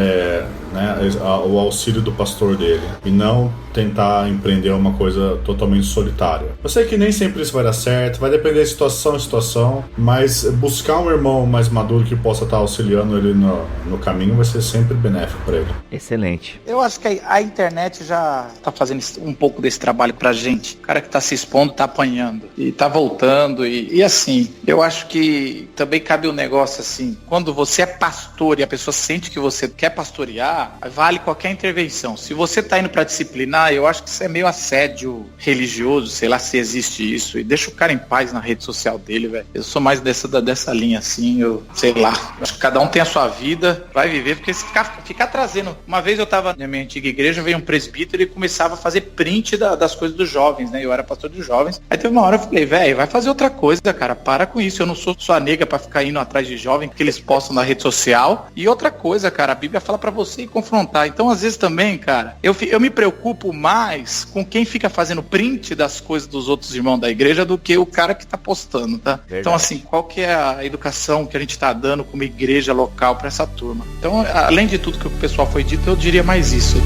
o auxílio do pastor dele, e não tentar empreender uma coisa totalmente solitária. Eu sei que nem sempre isso vai dar certo, vai depender de situação em situação, mas buscar um irmão mais maduro que possa estar auxiliando ele no caminho vai ser sempre benéfico para ele. Excelente. Eu acho que a internet já tá fazendo um pouco desse trabalho pra gente. frente. O cara que tá se expondo tá apanhando e tá voltando e assim, eu acho que também cabe um negócio assim, quando você é pastor e a pessoa sente que você quer pastorear, vale qualquer intervenção. Se você tá indo pra disciplinar, eu acho que isso é meio assédio religioso, sei lá se existe isso, e deixa o cara em paz na rede social dele, velho. Eu sou mais dessa linha assim, eu sei lá. Acho que cada um tem a sua vida, vai viver, porque se ficar trazendo. Uma vez eu tava na minha antiga igreja, veio um presbítero e começava a fazer print das coisas dos jovens, né? Eu era pastor dos jovens. Aí teve uma hora eu falei, velho, vai fazer outra coisa, cara, para com isso. Eu não sou sua nega pra ficar indo atrás de jovem que eles postam na rede social. E outra coisa, cara, a Bíblia fala pra você ir confrontar. Então, às vezes também, cara, eu me preocupo mais com quem fica fazendo print das coisas dos outros irmãos da igreja do que o cara que tá postando, tá? Verdade. Então, assim, qual que é a educação que a gente tá dando como igreja local pra essa turma? Então, além de tudo que o pessoal foi dito, eu diria mais isso.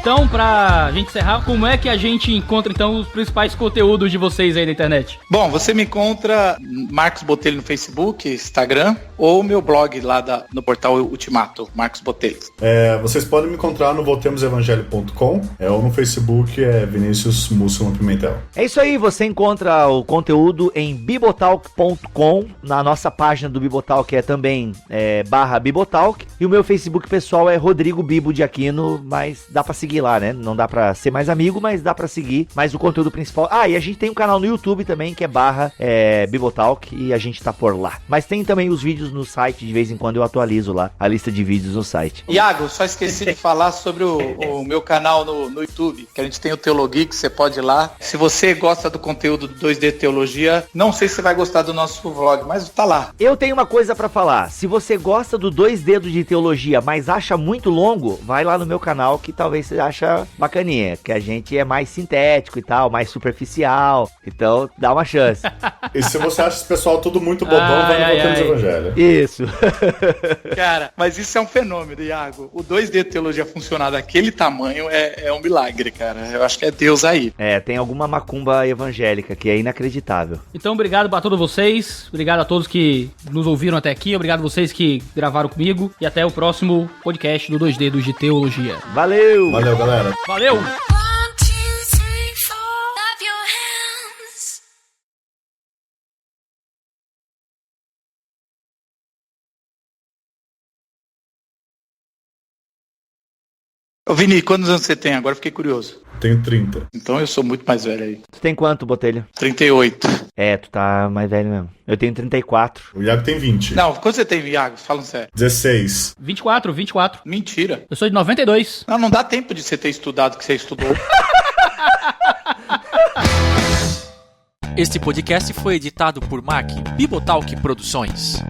Então, pra gente encerrar, como é que a gente encontra, então, os principais conteúdos de vocês aí na internet? Bom, você me encontra Marcos Botelho no Facebook, Instagram, ou meu blog lá no portal Ultimato, Marcos Botelho. Vocês podem me encontrar no voltemosevangelho.com, ou no Facebook é Vinícius Múcio Pimentel. É isso aí, você encontra o conteúdo em bibotalk.com, na nossa página do Bibotalk é também /Bibotalk, e o meu Facebook pessoal é Rodrigo Bibo de Aquino, mas dá pra seguir lá, né? Não dá pra ser mais amigo, mas dá pra seguir. Mas o conteúdo principal... e a gente tem um canal no YouTube também, que é Bibotalk, e a gente tá por lá. Mas tem também os vídeos no site, de vez em quando eu atualizo lá a lista de vídeos no site. Iago, só esqueci de falar sobre o meu canal no YouTube, que a gente tem o Teologia, que você pode ir lá. Se você gosta do conteúdo do 2D Teologia, não sei se você vai gostar do nosso vlog, mas tá lá. Eu tenho uma coisa pra falar. Se você gosta do 2 dedos de teologia, mas acha muito longo, vai lá no meu canal, que talvez você acha bacaninha, que a gente é mais sintético e tal, mais superficial, então dá uma chance. E se você acha esse pessoal tudo muito bobão, vai no Voltemos Evangelho. Isso. Cara, mas isso é um fenômeno, Iago. O 2D Teologia funcionar daquele tamanho é um milagre, cara. Eu acho que é Deus aí. Tem alguma macumba evangélica que é inacreditável. Então, obrigado a todos vocês, obrigado a todos que nos ouviram até aqui, obrigado a vocês que gravaram comigo, e até o próximo podcast do 2 Dedos de Teologia. Valeu! Valeu, galera. Valeu! Ô Vini, quantos anos você tem? Agora fiquei curioso. Tenho 30. Então eu sou muito mais velho aí. Tu tem quanto, Botelho? 38. Tu tá mais velho mesmo. Eu tenho 34. O Iago tem 20. Não, quanto você tem, Iago? Fala sério. 16. 24. Mentira. Eu sou de 92. Não dá tempo de você ter estudado o que você estudou. Este podcast foi editado por Mac Bibotalk Produções.